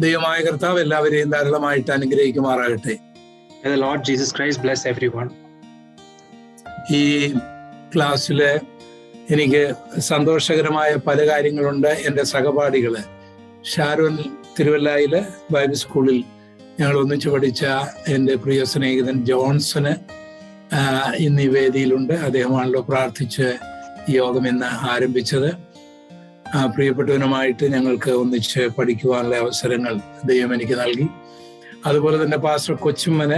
ദൈവമായ കർത്താവ് എല്ലാവരെയും ധാരാളമായിട്ട് അനുഗ്രഹിക്കുമാറാകട്ടെ. May the Lord Jesus Christ bless everyone. ഈ ക്ലാസ്സില് എനിക്ക് സന്തോഷകരമായ പല കാര്യങ്ങളുണ്ട്. എൻ്റെ സഹപാഠികള് ഷാരോൺ തിരുവല്ലയില് ബൈബിൾ സ്കൂളിൽ ഞങ്ങൾ ഒന്നിച്ചു പഠിച്ച എൻ്റെ പ്രിയ സ്നേഹിതൻ ജോൺസന് ഇന്ന് ഈ വേദിയിലുണ്ട്. അദ്ദേഹമാണല്ലോ പ്രാർത്ഥിച്ച് യോഗം ഇന്ന് ആരംഭിച്ചത്. പ്രിയപ്പെട്ടവനുമായിട്ട് ഞങ്ങൾക്ക് ഒന്നിച്ച് പഠിക്കുവാനുള്ള അവസരങ്ങൾ ദൈവം എനിക്ക് നൽകി. അതുപോലെ തന്നെ പാസ്റ്റർ കൊച്ചുമ്മന്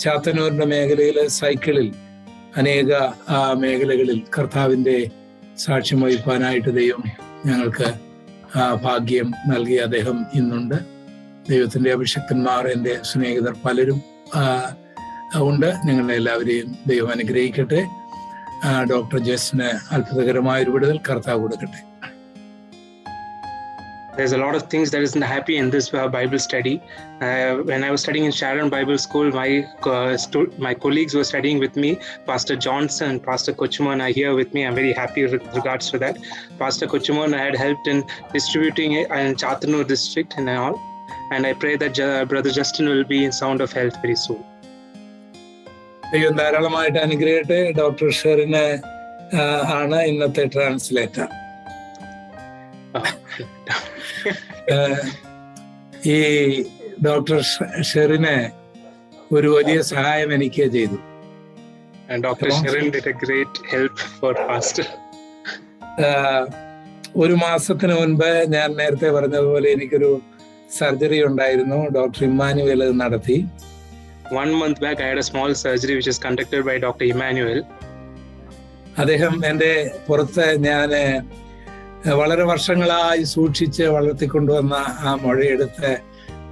ചാത്തന്നൂരിന്റെ മേഖലയിൽ സൈക്കിളിൽ അനേക മേഖലകളിൽ കർത്താവിൻ്റെ സാക്ഷ്യം വഹിപ്പാനായിട്ട് ദൈവം ഞങ്ങൾക്ക് ഭാഗ്യം നൽകി. അദ്ദേഹം ഇന്നുണ്ട്. ദൈവത്തിൻ്റെ അഭിഷിക്തന്മാർ എൻ്റെ സ്നേഹിതർ പലരും ഉണ്ട്. നിങ്ങളെ എല്ലാവരെയും ദൈവം അനുഗ്രഹിക്കട്ടെ. ഡോക്ടർ ജെസ്സിന് അത്ഭുതകരമായ ഒരു വിടുതൽ കർത്താവ് കൊടുക്കട്ടെ. There's a lot of things that isn't happy in this Bible study. When I was studying in Sharon Bible School, my colleagues were studying with me. Pastor Johnson and Pastor Kochuman are here with me. I'm very happy with regards to that. Pastor Kochuman had helped in distributing it in Chattanur district and all. And I pray that Brother Justin will be in sound of health very soon. ദൈവം ധാരാളമായിട്ട് അനുഗ്രഹിക്കട്ടെ. Doctor ഷെറിന് ആണ് ഇന്നത്തെ translator. ഈ doctor ഷെറിന് ഒരു വലിയ സഹായം എനിക്ക് ചെയ്തു. Dr. Sharon did a great help for Pastor. ഒരു മാസത്തിന് മുൻപ് ഞാൻ നേരത്തെ പറഞ്ഞതുപോലെ എനിക്കൊരു സർജറി ഉണ്ടായിരുന്നു. ഡോക്ടർ ഇമ്മാനുവൽ നടത്തി. 1 month back I had a small surgery which is conducted by Dr. Emmanuel. അദ്ദേഹം എൻ്റെ പുറത്ത് ഞാൻ വളരെ വർഷങ്ങളായി സൂക്ഷിച്ച് വളർത്തിക്കൊണ്ടുവന്ന ആ മുഴയെടുത്ത്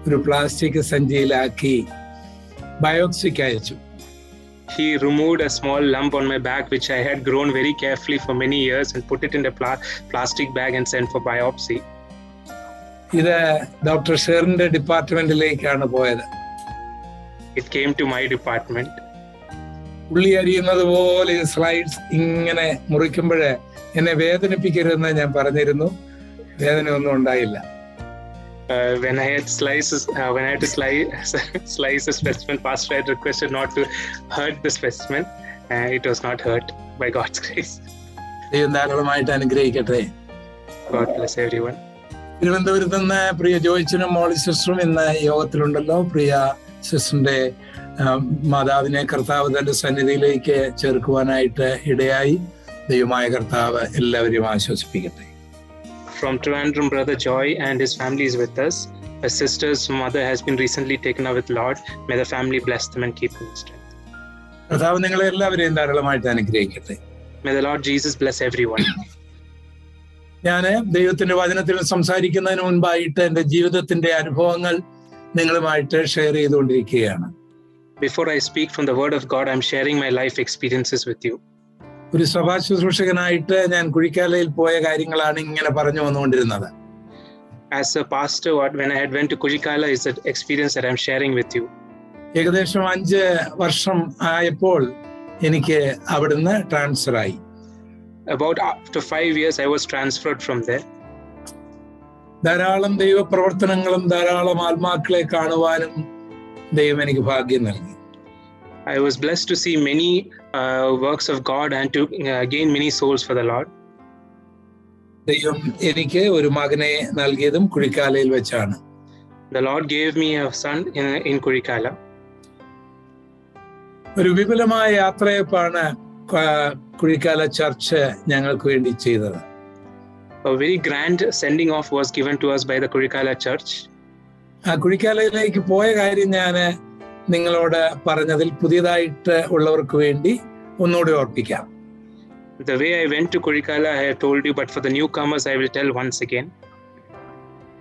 ഒരു പ്ലാസ്റ്റിക് സഞ്ചിയിലാക്കി ബയോപ്സിക്ക് അയച്ചു. He removed a small lump on my back which I had grown very carefully for many years and put it in a plastic bag and sent for biopsy. ഇത് ഡോക്ടർ ഷെറിന്റെ ഡിപ്പാർട്ട്മെന്റിലേക്കാണ് പോയത്. It came to my department. ഉള്ളി അരിയുന്നത് പോലെ slides ഇങ്ങനെ മുറിക്കുമ്പോഴേ എന്നെ വേദനിപ്പിക്കരുതെന്ന് ഞാൻ പറഞ്ഞിരുന്നു. വേദന ഒന്നും ഉണ്ടായില്ല. When I had to slice a specimen, Pastor had requested not to hurt the specimen. It was not hurt by God's grace. ദൈവം ധാരാളമായിട്ട് അനുഗ്രഹിക്കട്ടെ. God bless everyone. തിരുവനന്തപുരത്ത് നിന്ന് പ്രിയ ജോയിച്ചനും മോളി സിസ്റ്ററും ഇന്ന് യോഗത്തിലുണ്ടല്ലോ. പ്രിയ സിസ്റ്ററിന്റെ മാതാവിനെ കർത്താവ് തന്റെ സന്നിധിയിലേക്ക് ചേർക്കുവാനായിട്ട് ഇടയായി. ദൈവമായ കർത്താവ് എല്ലാവരെയും ആശ്വസിപ്പിക്കട്ടെ. From Trivandrum, Brother Joy and his family is with us. A sister's mother has been recently taken up with Lord. May the family bless them and keep them in strength. കർത്താവ് നിങ്ങളെ എല്ലാവരെയും ധാരാളമായിട്ട് അനുഗ്രഹിക്കട്ടെ. May the Lord Jesus bless everyone. ഞാൻ ദൈവത്തിന്റെ വചനത്തിൽ സംസാരിക്കുന്നതിന് മുൻപായിട്ട് എൻ്റെ ജീവിതത്തിന്റെ അനുഭവങ്ങൾ നിങ്ങളുമായിട്ട് ഷെയർ ചെയ്തുകൊണ്ടിരിക്കുകയാണ്. Before I speak from the word of God, I'm sharing my life experiences with you. ഒരു സഭാ ശുശ്രൂഷകനായിട്ട് ഞാൻ കുഴിക്കാലയിൽ പോയ കാര്യങ്ങളാണ് ഇങ്ങനെ പറഞ്ഞു വന്നുകൊണ്ടിരുന്നത്. As a pastor, when I had went to Kujikala is the experience that I'm sharing with you. ഏകദേശം 5 വർഷം ആയപ്പോൾ എനിക്ക് അവിടുന്ന് ട്രാൻസ്ഫർ ആയി. About after 5 years, I was transferred from there. ധാരാളം ദൈവപ്രവർത്തനങ്ങളും ധാരാളം ആത്മാക്കളെ കാണുവാനും ദൈവം എനിക്ക് ഭാഗ്യം നൽകി. I was blessed to see many works of God and to gain many souls for the Lord. ദൈവം എനിക്ക് ഒരു മകനെ നൽകിയതും കുഴിക്കാലയിൽ വെച്ചാണ്. The Lord gave me a son in Kurikala. ഒരു വിപുലമായ യാത്രയപ്പാണ് കുഴിക്കാല ചർച്ച് ഞങ്ങൾക്ക് വേണ്ടി ചെയ്തത്. A very grand sending off was given to us by the Kurikala church. ആ കുഴിക്കാലയിലേക്ക് പോയ കാര്യം ഞാൻ നിങ്ങളോട് പറഞ്ഞതിൽ പുതിയതായിട്ട് ഉള്ളവർക്ക് വേണ്ടി ഒന്നുകൂടി ഓർപ്പിക്കാം. The way I went to Kurikala, I have told you, but for the newcomers, I will tell once again.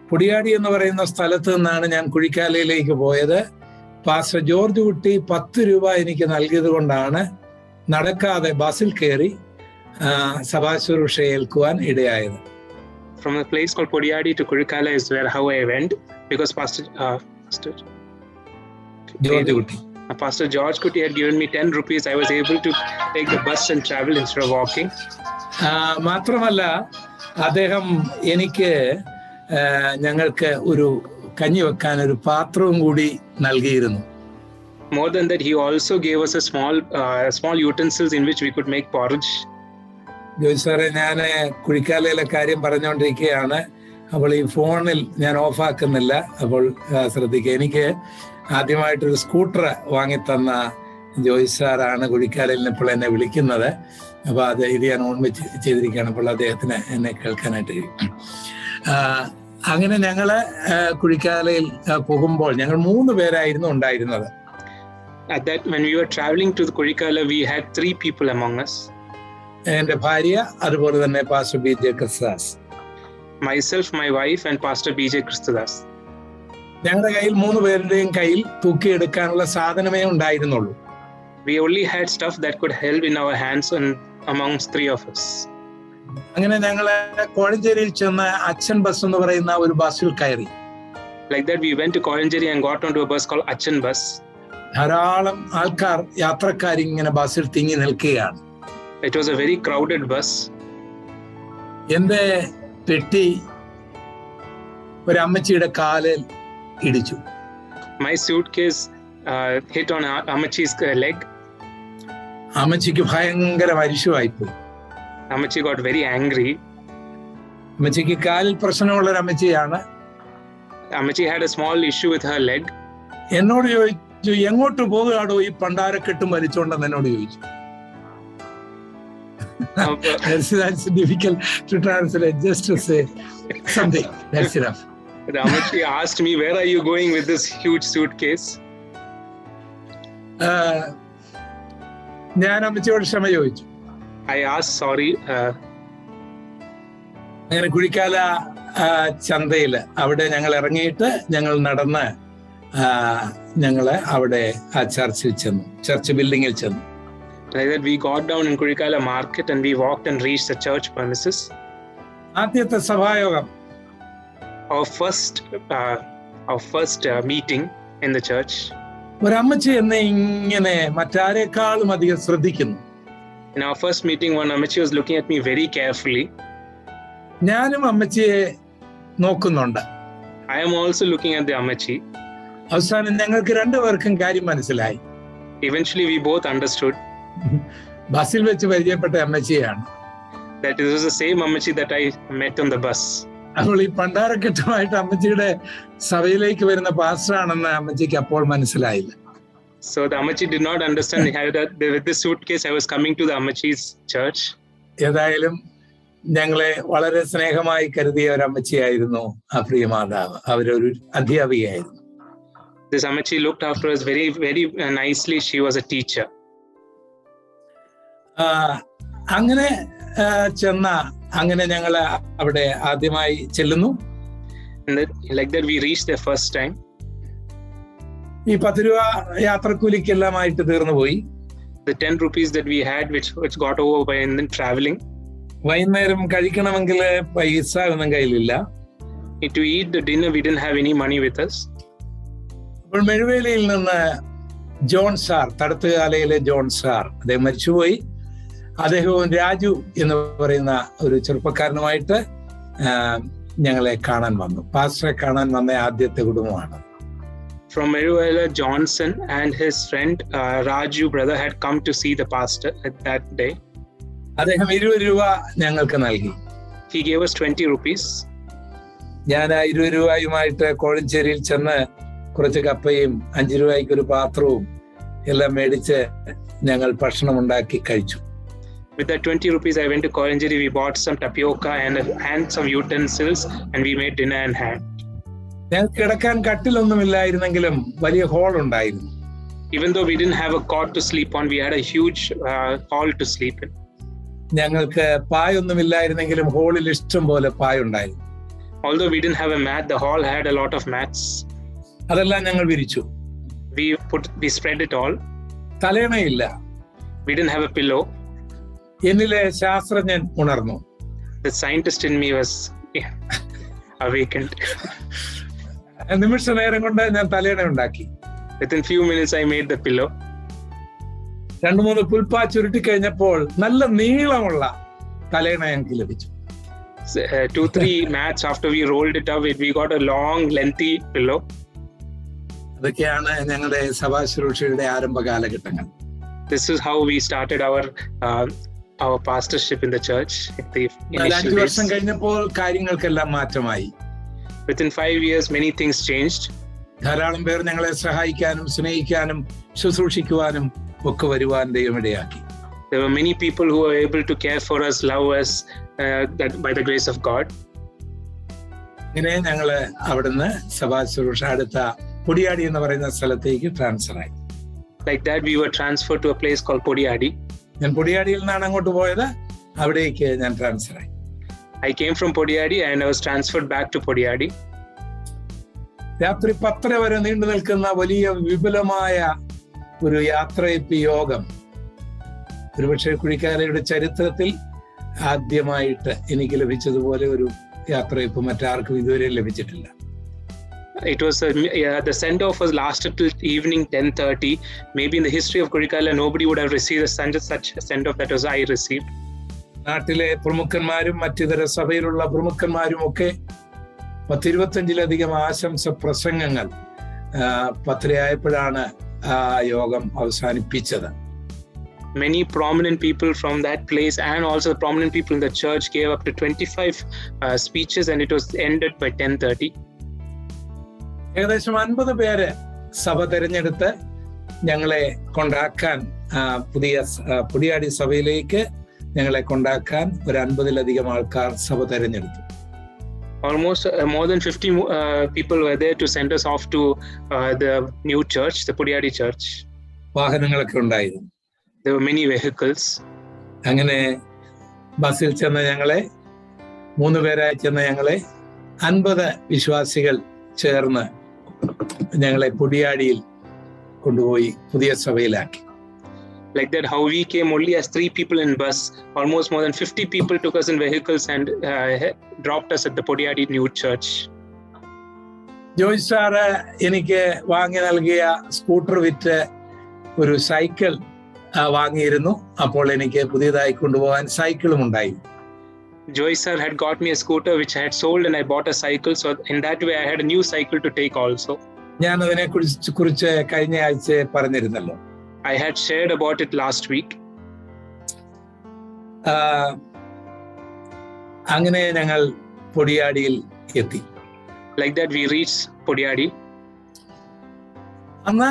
പുടിയാടി എന്ന് പറയുന്ന സ്ഥലത്ത് നിന്നാണ് ഞാൻ കുഴിക്കാലയിലേക്ക് പോയത്. പാസ്റ്റർ ജോർജ് കുട്ടി 10 രൂപ എനിക്ക് നൽകിയത് കൊണ്ടാണ് നടക്കാതെ ബസ്സിൽ കയറി സഭാശുശ്രൂഷ ഏൽക്കുവാൻ ഇടയായത്. From a place called Podiadi to Kurikala is where how I went, because Pastor George Kuti had given me 10 rupees. I was able to take the bus and travel instead of walking. മാത്രമല്ല അദ്ദേഹം എനിക്ക് ഞങ്ങൾക്ക് ഒരു കഞ്ഞി വെക്കാൻ ഒരു പാത്രവും കൂടി നൽകിയിരുന്നു. More than that, he also gave us a small utensils in which we could make porridge. Joy സാറേ, ഞാൻ കുഴിക്കാലയിലെ കാര്യം പറഞ്ഞുകൊണ്ടിരിക്കുകയാണ്. അപ്പോൾ ഈ ഫോണിൽ ഞാൻ ഓഫാക്കുന്നില്ല, അപ്പോൾ ശ്രദ്ധിക്കുക. എനിക്ക് ആദ്യമായിട്ടൊരു സ്കൂട്ടർ വാങ്ങിത്തന്ന ജോയ് സാറാണ് കുഴിക്കാലയിൽ ഇപ്പോൾ എന്നെ വിളിക്കുന്നത്. അപ്പോൾ ഇത് ഞാൻ ഓൺ ചെയ്തിരിക്കുകയാണ്. അപ്പോൾ അദ്ദേഹത്തിന് എന്നെ കേൾക്കാനായിട്ട് കഴിയും. അങ്ങനെ ഞങ്ങള് കുഴിക്കാലയിൽ പോകുമ്പോൾ ഞങ്ങൾ 3 പേരായിരുന്നു ഉണ്ടായിരുന്നത്. At that, when we were traveling to the Kurikala, we had 3 people among us. എൻ്റെ ഭാര്യ, അതുപോലെ തന്നെ pastor BJ Christudas. Myself, my wife, and Pastor BJ Christudas. ഞങ്ങളുടെ കയ്യിൽ 3 പേരുടെയും കയ്യിൽ തൂക്കിയെടുക്കാനുള്ള സാധനമേ ഉണ്ടായിരുന്നുള്ളൂ. We only had stuff that could help in our hands and amongst 3 of us. അങ്ങനെ ഞങ്ങള് കോഴഞ്ചേരിയിൽ ചെന്ന് അച്ഛൻ ബസ് എന്ന് പറയുന്ന ഒരു ബസ്സിൽ കയറി. Like that, we went to Koranjeri and got onto a bus called Achan bus. ധാരാളം ആൾക്കാർ, യാത്രക്കാർ ഇങ്ങനെ ബസ്സിൽ തിങ്ങി നിൽക്കുകയാണ്. It was a very crowded bus. എന്റെ പെട്ടി ഒരു അമ്മച്ചിയുടെ കാലിൽ ഇടിച്ചു. My suitcase hit on Amachi's leg. അമ്മച്ചിക്ക് ഭയങ്കര അരിശമായിപ്പോയി. Amachi got very angry. അമ്മച്ചിക്ക് കാലിൽ പ്രശ്നമുള്ള ഒരു അമ്മച്ചിയാണ്. Amachi had a small issue with her leg. എന്നോട് ചോദിച്ചു, എങ്ങോട്ട് പോകുകയാണോ ഈ പണ്ടാരക്കെട്ടും വലിച്ചോണ്ടെന്ന് എന്നോട് ചോദിച്ചു. That's difficult to translate. Just to say something. That's enough. Amachi asked me, where are you going with this huge suitcase? ഞാൻ അമ്മച്ചിയോട് ക്ഷമ ചോദിച്ചു. I asked sorry. അങ്ങനെ കുഴിക്കാല ചന്തയിൽ അവിടെ ഞങ്ങൾ ഇറങ്ങിയിട്ട് ഞങ്ങൾ നടന്ന് ഞങ്ങള് അവിടെ ആ ചർച്ചിൽ ചെന്നു, ചർച്ച് ബിൽഡിങ്ങിൽ ചെന്നു. Like that, we got down in Kurikala market and we walked and reached the church premises. ആദ്യത്തെ സഭായോഗം, Our first meeting in the church. ഒരമ്മച്ചി എന്നെ ഇങ്ങനെ മറ്റാരെക്കാളും അധികം ശ്രദ്ധിക്കുന്നു. In our first meeting, one Amachi was looking at me very carefully. ഞാനും അമ്മച്ചിയെ നോക്കുന്നുണ്ട്. I am also looking at the Amachi. അവസാനം ഞങ്ങൾക്ക് 2 പേർക്കും കാര്യം മനസ്സിലായി. Eventually, we both understood ബസ്സിൽ വെച്ച് പരിചയപ്പെട്ട അമ്മച്ചിയാണ്. that this was the same Amachi that I met on the bus. അപ്പോൾ ഈ പണ്ടാരക്കെട്ടുമായിട്ട് അമ്മച്ചിയുടെ സഭയിലേക്ക് വരുന്ന പാസ്റ്ററാണെന്ന് അമ്മച്ചിക്ക് അപ്പോൾ മനസ്സിലായില്ല. So the Amachi did not understand that with this suitcase I was coming to the Amachi's church. ഏതായാലും ഞങ്ങളെ വളരെ സ്നേഹമായി കരുതിയ ഒരു അമ്മച്ചിയായിരുന്നു ആ പ്രിയ മാതാവ്. അവരൊരു അധ്യാപികയായിരുന്നു. This Amachi looked after us very, very nicely. She was a teacher. അങ്ങനെ ഞങ്ങൾ അവിടെ ആദ്യമായി ചെല്ലുന്നു. Like that, we reached there first time. ഈ 10 രൂപ യാത്രക്കൂലിക്കെല്ലാമായിട്ട് തീർന്നു പോയി. The 10 rupees that we had, which got over by in traveling. വൈകുന്നേരം കഴിക്കണമെങ്കിൽ പൈസ ഒന്നും കയ്യിലില്ല. To eat the dinner, we didn't have any money with us. അപ്പോൾ മെഴുവേലിയിൽ നിന്ന് ജോൺ സാർ, തടത്തുകാലയിലെ ജോൺ സാർ, അദ്ദേഹം മരിച്ചുപോയി. അദ്ദേഹവും രാജു എന്ന് പറയുന്ന ഒരു ചെറുപ്പക്കാരനുമായിട്ട് ഞങ്ങളെ കാണാൻ വന്നു. പാസ്റ്ററെ കാണാൻ വന്ന ആദ്യത്തെ കുടുംബമാണ്. From Meruela, Johnson and his friend Raju brother had come to see the pastor at that day. അദ്ദേഹം 20 രൂപ ഞങ്ങൾക്ക് നൽകി. He gave us 20 rupees. ഞാൻ 20 രൂപയുമായിട്ട് കോഴഞ്ചേരിയിൽ ചെന്ന് കുറച്ച് കപ്പയും 5 രൂപയ്ക്ക് ഒരു പാത്രവും എല്ലാം മേടിച്ച് ഞങ്ങൾ ഭക്ഷണം ഉണ്ടാക്കി കഴിച്ചു. With that 20 rupees, I went to Koranjeri. We bought some tapioca and some utensils, and we made dinner and had. ഞങ്ങൾക്ക് കിടക്കാൻ കട്ടിലൊന്നുമില്ലായിരുന്നെങ്കിലും വലിയ ഹോൾ ഉണ്ടായിരുന്നു. Even though we didn't have a cot to sleep on, we had a huge hall to sleep in. ഞങ്ങൾക്ക് പായൊന്നുമില്ലായിരുന്നെങ്കിലും ഹോളിൽ ഇഷ്ടം പോലെ പായുണ്ടായിരുന്നു. Although we didn't have a mat, the hall had a lot of mats. അതെല്ലാം ഞങ്ങൾ വിരിച്ചു. We spread it all. തലയണയില്ല. We didn't have a pillow. എന്നിലെ ശാസ്ത്രജ്ഞൻ ഉണർന്നു. The scientist in me was awakened. നിമിഷ നേരം കൊണ്ട് ഞാൻ തലയണ ഉണ്ടാക്കി. Within few minutes, I made the pillow. 2-3 പുൽപ്പാ ചുരുട്ടി കഴിഞ്ഞപ്പോൾ നല്ല നീളമുള്ള തലയണ ഞങ്ങൾക്ക് ലഭിച്ചു. 2-3 mats after we rolled it up, we got a long, lengthy pillow. അതൊക്കെയാണ് ഞങ്ങളുടെ സഭാശുശ്രൂഷയുടെ ആരംഭ കാലഘട്ടങ്ങൾ. This is how we started our pastorship in the church. 5 വർഷം കഴിഞ്ഞപ്പോൾ കാര്യങ്ങൾക്കെല്ലാം മാറ്റമായി. Within 5 years, many things changed. ധാരാളം പേർ ഞങ്ങളെ സഹായിക്കാനും സ്നേഹിക്കാനും ശുശ്രൂഷിക്കുവാനും ഒക്കെ വരുവാൻ ദൈവം ഇടയാക്കി. There were many people who were able to care for us, love us, by the grace of God. ഇങ്ങനെ ഞങ്ങള് അവിടുന്ന് സഭാശുശ്രൂഷ അടുത്ത പൊടിയാടി എന്ന് പറയുന്ന സ്ഥലത്തേക്ക് ട്രാൻസ്ഫർ ആയി. Like that, we were transferred to a place called Podiyadi. ഞാൻ പൊടിയാടിയിൽ നിന്നാണ് അങ്ങോട്ട് പോയത്, അവിടേക്ക് ഞാൻ ട്രാൻസ്ഫർ ആയി. I came from Podiyadi and I was transferred back to Podiyadi. രാത്രി 10 വരെ നീണ്ടു നിൽക്കുന്ന വലിയ വിപുലമായ ഒരു യാത്രയപ്പ് യോഗം ഒരുപക്ഷെ കുഴിക്കാലയുടെ ചരിത്രത്തിൽ ആദ്യമായിട്ട് എനിക്ക് ലഭിച്ചതുപോലെ ഒരു യാത്രയപ്പ് മറ്റാർക്കും ഇതുവരെ ലഭിച്ചിട്ടില്ല. It was the send-off was lasted till evening 10:30. Maybe in the history of Kurikala, nobody would have received such a send-off that was I received. നാട്ടിലെ പ്രമുഖന്മാരും മറ്റിതര സഭയിലുള്ള പ്രമുഖന്മാരും ഒക്കെ 10-25 ആശംസ പ്രസംഗങ്ങൾ 10 ആയപ്പോഴാണ് ആ യോഗം അവസാനിപ്പിച്ചത്. Many prominent people from that place and also the prominent people in the church gave up to 25 speeches and it was ended by 10:30. ഏകദേശം 50 പേര് സഭ തെരഞ്ഞെടുത്ത് ഞങ്ങളെ കൊണ്ടാക്കാൻ പുതിയാടി സഭയിലേക്ക് ഞങ്ങളെ കൊണ്ടാക്കാൻ ഒരു 50-ലധികം ആൾക്കാർ സഭ തെരഞ്ഞെടുത്തു. Almost more than 50 people were there to send us off to the new church, the Podiyadi church. വാഹനങ്ങളൊക്കെ ഉണ്ടായിരുന്നു. There were many vehicles. അങ്ങനെ ബസ്സിൽ ചെന്ന ഞങ്ങളെ 3 പേരായി ചെന്ന ഞങ്ങളെ 50 വിശ്വാസികൾ ചേർന്ന് ഞങ്ങളെ പൊടിയാടിയിൽ കൊണ്ടുപോയി പുതിയ സഭയിലാക്കി. Like that, how we came only as 3 people in bus, almost more than 50 people took us in vehicles and dropped us at the Podiyadi new church. Joy sir എനിക്ക് വാങ്ങി നൽകിയ സ്കൂട്ടർ വിറ്റ് ഒരു സൈക്കിൾ വാങ്ങിയിരുന്നു. അപ്പോൾ എനിക്ക് പുതിയതായി കൊണ്ടുപോകാൻ സൈക്കിളും ഉണ്ടായി. Joy sir had got me a scooter which I had sold and I bought a cycle, so in that way I had a new cycle to take also. ഞാൻ അതിനെ കുറിച്ച് കഴിഞ്ഞ ആഴ്ച പറഞ്ഞിരുന്നല്ലോ. I had shared about it last week. അങ്ങനെ ഞങ്ങൾ പൊടിയാടിയിൽ എത്തി. Like that, we reached Podiyadi. അന്ന്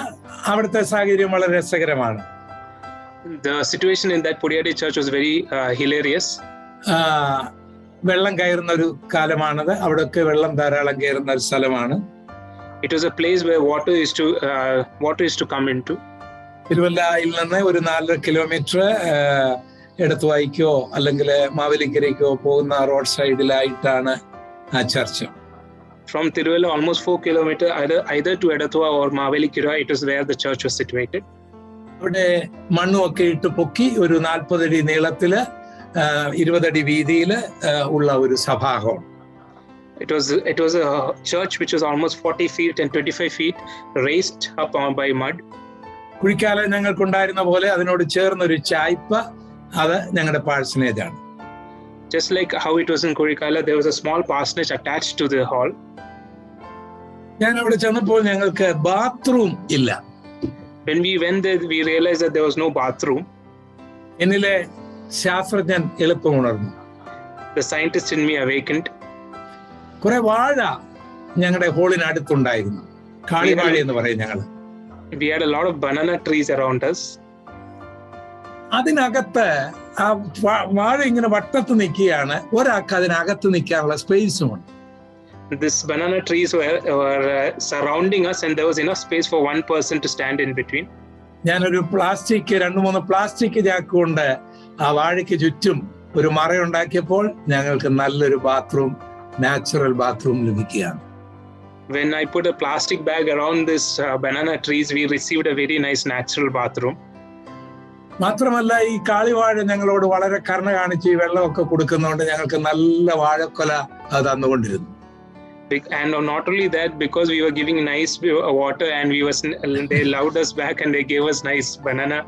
അവിടുത്തെ സാഹചര്യം വളരെ രസകരമാണ്. The situation in that Podiyadi church was very hilarious. വെള്ളം കയറുന്ന ഒരു കാലമാണത്. അവിടെയൊക്കെ വെള്ളം ധാരാളം കയറുന്ന ഒരു സ്ഥലമാണ്. It was a place where water is to come into. തിരുവല്ലയിൽ നിന്ന് ഒരു 4 കിലോമീറ്റർ എടത്തുവായിക്കോ അല്ലെങ്കിൽ മാവേലിക്കരയ്ക്കോ പോകുന്ന റോഡ് സൈഡിലായിട്ടാണ് ആ church. From Tiruvalla, almost 4 kilometers, either to Edathua or Mavelikira, it is where the church was situated. അവിടെ മണ്ണുമൊക്കെ ഇട്ട് പൊക്കി ഒരു 40 അടി നീളത്തില് 20 അടി വീതിയില് ഉള്ള ഒരു സഭാഹം. It was a church which was almost 40 feet and 25 feet raised up by mud. Kuzhikkala ഞങ്ങൾക്കുണ്ടായിരുന്ന പോലെ അതിനോട് ചേർന്നൊരു ചായ്പ, അത് ഞങ്ങളുടെ പാഴ്സനേജ് ആണ്. Just like how it was in Kurikala, there was a small parsonage attached to the hall. ഞാൻ അവിടെ ചെന്നപ്പോൾ ഞങ്ങൾക്ക് ബാത്റൂം ഇല്ല. When we went there, we realized that there was no bathroom. എന്നിലെ ശാസ്ത്രജ്ഞൻ എളുപ്പം ഉണർന്നു. The scientist in me awakened. കുറെ വാഴ ഞങ്ങളുടെ ഹോളിനടുത്തുണ്ടായിരുന്നു. കാളിവാഴ എന്ന് പറയും ഞങ്ങൾ. We had a lot of banana trees around us. അതിനകത്ത് ആ വാഴ ഇങ്ങനെ വട്ടത്ത് നിൽക്കുകയാണ്. ഒരാൾക്ക് അതിനകത്ത് നിൽക്കാനുള്ള സ്പേസും ഉണ്ട്. These banana trees were surrounding us and there was enough space for one person to stand in between. ഞാനൊരു 2-3 പ്ലാസ്റ്റിക് ചാക്ക് കൊണ്ട് ആ വാഴയ്ക്ക് ചുറ്റും ഒരു മറയുണ്ടാക്കിയപ്പോൾ ഞങ്ങൾക്ക് നല്ലൊരു ബാത്റൂം, നാച്ചുറൽ ബാത്റൂം ലഭിക്കുകയാണ്. When I put a plastic bag around this banana trees, we received a very nice natural bathroom. മാത്രമല്ല ഈ കാളിവാഴ ഞങ്ങളോട് വളരെ കരുണ കാണിച്ച് ഈ വെള്ളമൊക്കെ കൊടുക്കുന്നതുകൊണ്ട് ഞങ്ങൾക്ക് നല്ല വാഴക്കൊല അത് തന്നുകൊണ്ടിരുന്നു. And not only that, because we were giving nice water and they loved us back and they gave us nice banana.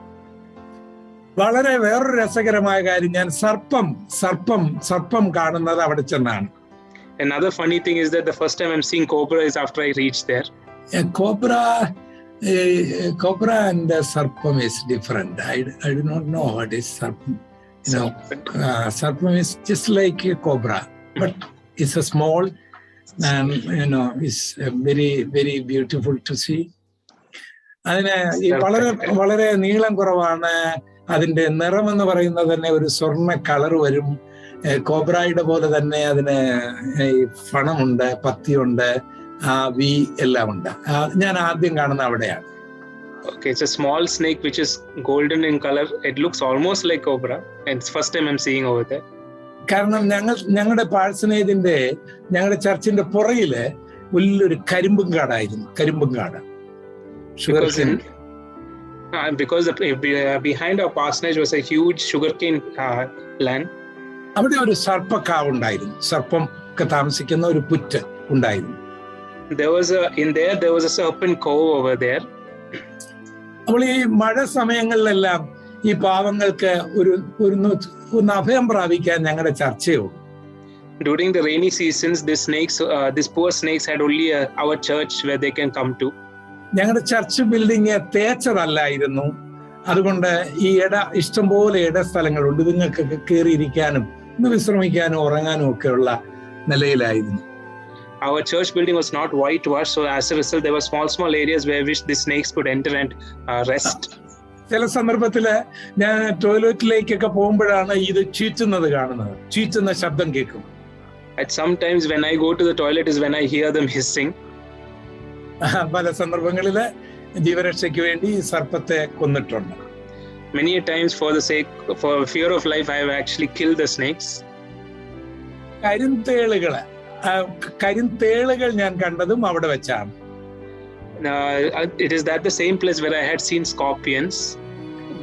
വളരെ വേറൊരു രസകരമായ കാര്യം, ഞാൻ സർപ്പം കാണുന്നത് അവിടെ ചെന്നാണ്. Another funny thing is that the first time I'm seeing cobra is after I reached there. Cobra and sarpam is different. I do not know what is sarpam. Sarpam is just like a cobra, but it's a small and it's very very beautiful to see. അതിന് വളരെ നീളം കുറവാണ്. അതിന്റെ നിറം എന്ന് പറയുന്നത് തന്നെ ഒരു സ്വർണ്ണ കളർ വരും. കോബ്രായുടെ പോലെ തന്നെ അതിന് ഫണമുണ്ട്, പത്തിയുണ്ട്, വി എല്ലാം ഉണ്ട്. ഞാൻ ആദ്യം കാണുന്ന അവിടെയാണ്. Okay, it's a small snake which is golden in color. It looks almost like cobra, and it's first time I'm seeing over there. കാരണം ഞങ്ങളുടെ പാഴ്സനേജിന്റെ ഞങ്ങളുടെ ചർച്ചിന്റെ പുറകില് വലിയൊരു കരിമ്പും കാട്. Because behind our parsonage was a huge sugarcane land. അവിടെ ഒരു സർപ്പക്കാവ് ഉണ്ടായിരുന്നു, സർപ്പം ഒക്കെ താമസിക്കുന്ന ഒരു പുറ്റ് ഉണ്ടായിരുന്നു. There was a serpent cove over there. അപ്പോൾ ഈ മഴ സമയങ്ങളിലെല്ലാം ഈ പാവങ്ങൾക്ക് ഒന്ന് അഭയം പ്രാപിക്കാൻ ഞങ്ങളുടെ ചർച്ചയുള്ളൂ. During the rainy seasons, these poor snakes had only our church where they can come to. ഞങ്ങളുടെ ചർച്ച് ബിൽഡിങ് തേച്ചതല്ലായിരുന്നു. അതുകൊണ്ട് ഈ ഇഷ്ടംപോലെ സ്ഥലങ്ങളുണ്ട്, ഇതുങ്ങൾക്കൊക്കെ കയറിയിരിക്കാനും ഒന്ന് വിശ്രമിക്കാനും ഉറങ്ങാനും ഒക്കെ ഉള്ള നിലയിലായിരുന്നു. Our church building was not whitewashed, so as a result there were small areas where which the snakes could enter and rest. ചില സന്ദർഭത്തില് ഞാൻ ടോയ്ലറ്റിലേക്കൊക്കെ പോകുമ്പോഴാണ് ഇത് ചീറ്റുന്ന ശബ്ദം കേൾക്കും. At sometimes when I go to the toilet is when I hear them hissing. പല സന്ദർഭങ്ങളില് ജീവരക്ഷയ്ക്ക് വേണ്ടി സർപ്പത്തെ കൊന്നിട്ടുണ്ട്. Many times for fear of life I have actually killed the snakes. കരിന്തേളുകൾ ഞാൻ കണ്ടതും അവിടെ വെച്ചാണ്. It is that the same place where I had seen scorpions,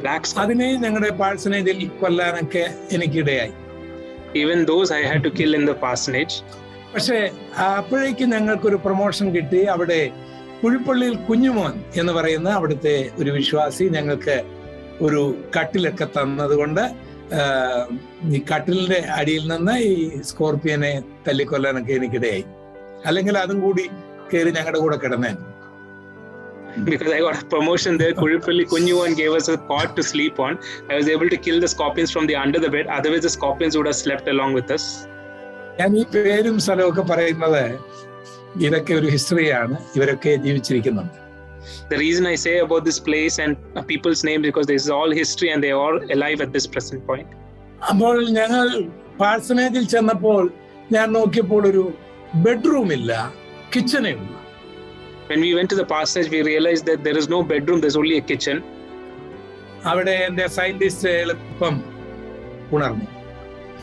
black scorpions. അതിനെ ഞങ്ങളുടെ പാഴ്സനേജിൽ കൊല്ലാനൊക്കെ എനിക്കിടയായി. Even those I had to kill in the parsonage. പക്ഷേ അപ്പോഴേക്ക് ഞങ്ങൾക്കൊരു promotion കിട്ടി. അവിടെ കുഴിപ്പള്ളിയിൽ കുഞ്ഞുമോൻ എന്ന് പറയുന്ന അവിടുത്തെ ഒരു വിശ്വാസി ഞങ്ങൾക്ക് ഒരു കട്ടിലൊക്കെ തന്നതുകൊണ്ട് ഈ കട്ടിലിന്റെ അടിയിൽ നിന്ന് ഈ സ്കോർപ്പിയനെ തല്ലിക്കൊല്ലാനൊക്കെ എനിക്കിടയായി. അല്ലെങ്കിൽ അതും കൂടി കയറി ഞങ്ങളുടെ കൂടെ കിടന്നേ. Because I got a promotion there, Kuripalli Kunjuvan gave us a cot to sleep on. I was able to kill the scorpions from under the bed. Otherwise the scorpions would have slept along with us. ഞാൻ ഈ പേരും സ്ഥലമൊക്കെ പറയുന്നത് ഇതൊക്കെ ഒരു ഹിസ്റ്ററിയാണ്, ഇവരൊക്കെ ജീവിച്ചിരിക്കുന്നുണ്ട്. The reason I say about this place and people's names because this is all history and they are all alive at this present point. അപ്പോൾ ഞങ്ങൾ പാഴ്സനേജിൽ ചെന്നപ്പോൾ ഞാൻ നോക്കിയപ്പോൾ ഒരു ബെഡ്റൂം ഇല്ല, കിച്ചണേ ഉള്ളൂ. When we went to the parsonage, we realized that there is no bedroom, there's only a kitchen. അവിടെ എന്റെ സയന്റിസ്റ്റ് എളുപ്പം ഉണർന്നു.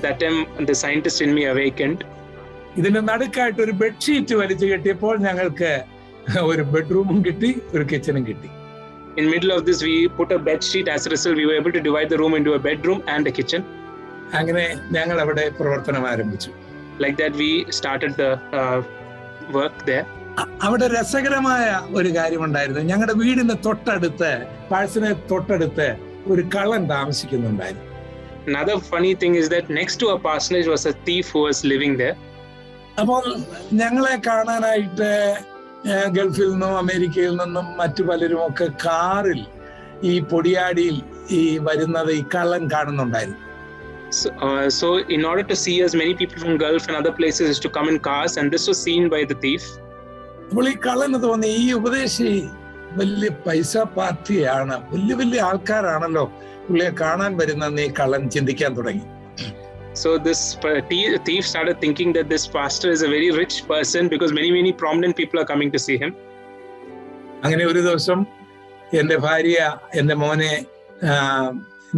That time the scientist in me awakened. ഇതിന്റെ നടുക്കായിട്ട് ഒരു ബെഡ്ഷീറ്റ് വലിച്ചു കെട്ടിയപ്പോൾ ഞങ്ങൾക്ക് ഒരു ബെഡ്റൂമും കിട്ടി, ഒരു കിച്ചണും കിട്ടി. In middle of this we put a bed sheet. As a result we were able to divide the room into a bedroom and a kitchen. അങ്ങനെ ഞങ്ങൾ അവിടെ പ്രവർത്തനം ആരംഭിച്ചു. Like that we started the work there. അവിടെ രസകരമായ ഒരു കാര്യമുണ്ടായിരുന്നു. ഞങ്ങളുടെ വീടിന് തൊട്ടടുത്ത് ഒരു കള്ളൻ താമസിക്കുന്നുണ്ടായിരുന്നു. Another funny thing is that next to our parsonage was a thief who was living there. അപ്പോൾ ഞങ്ങളെ കാണാനായിട്ട് ഗൾഫിൽ നിന്നും അമേരിക്കയിൽ നിന്നും മറ്റു പലരും ഒക്കെ കാറിൽ ഈ പൊടിയാടിയിൽ ഈ വരുന്നത് ഈ കള്ളൻ കാണുന്നുണ്ടായിരുന്നു. So in order to see us, many people from Gulf and other places used to come in cars, and this was seen by the thief. അപ്പോൾ ഈ കള്ളന് തോന്നി ഈ ഉപദേശി വലിയ പൈസ പാർട്ടിയാണ്, വലിയ ആൾക്കാരാണല്ലോ പുള്ളിയെ കാണാൻ വരുന്നെന്ന് ഈ കള്ളൻ ചിന്തിക്കാൻ തുടങ്ങി. So this thief started thinking that this pastor is a very rich person because many prominent people are coming to see him. അങ്ങനെ ഒരു ദിവസം എൻ്റെ ഭാര്യ എൻ്റെ മോനെ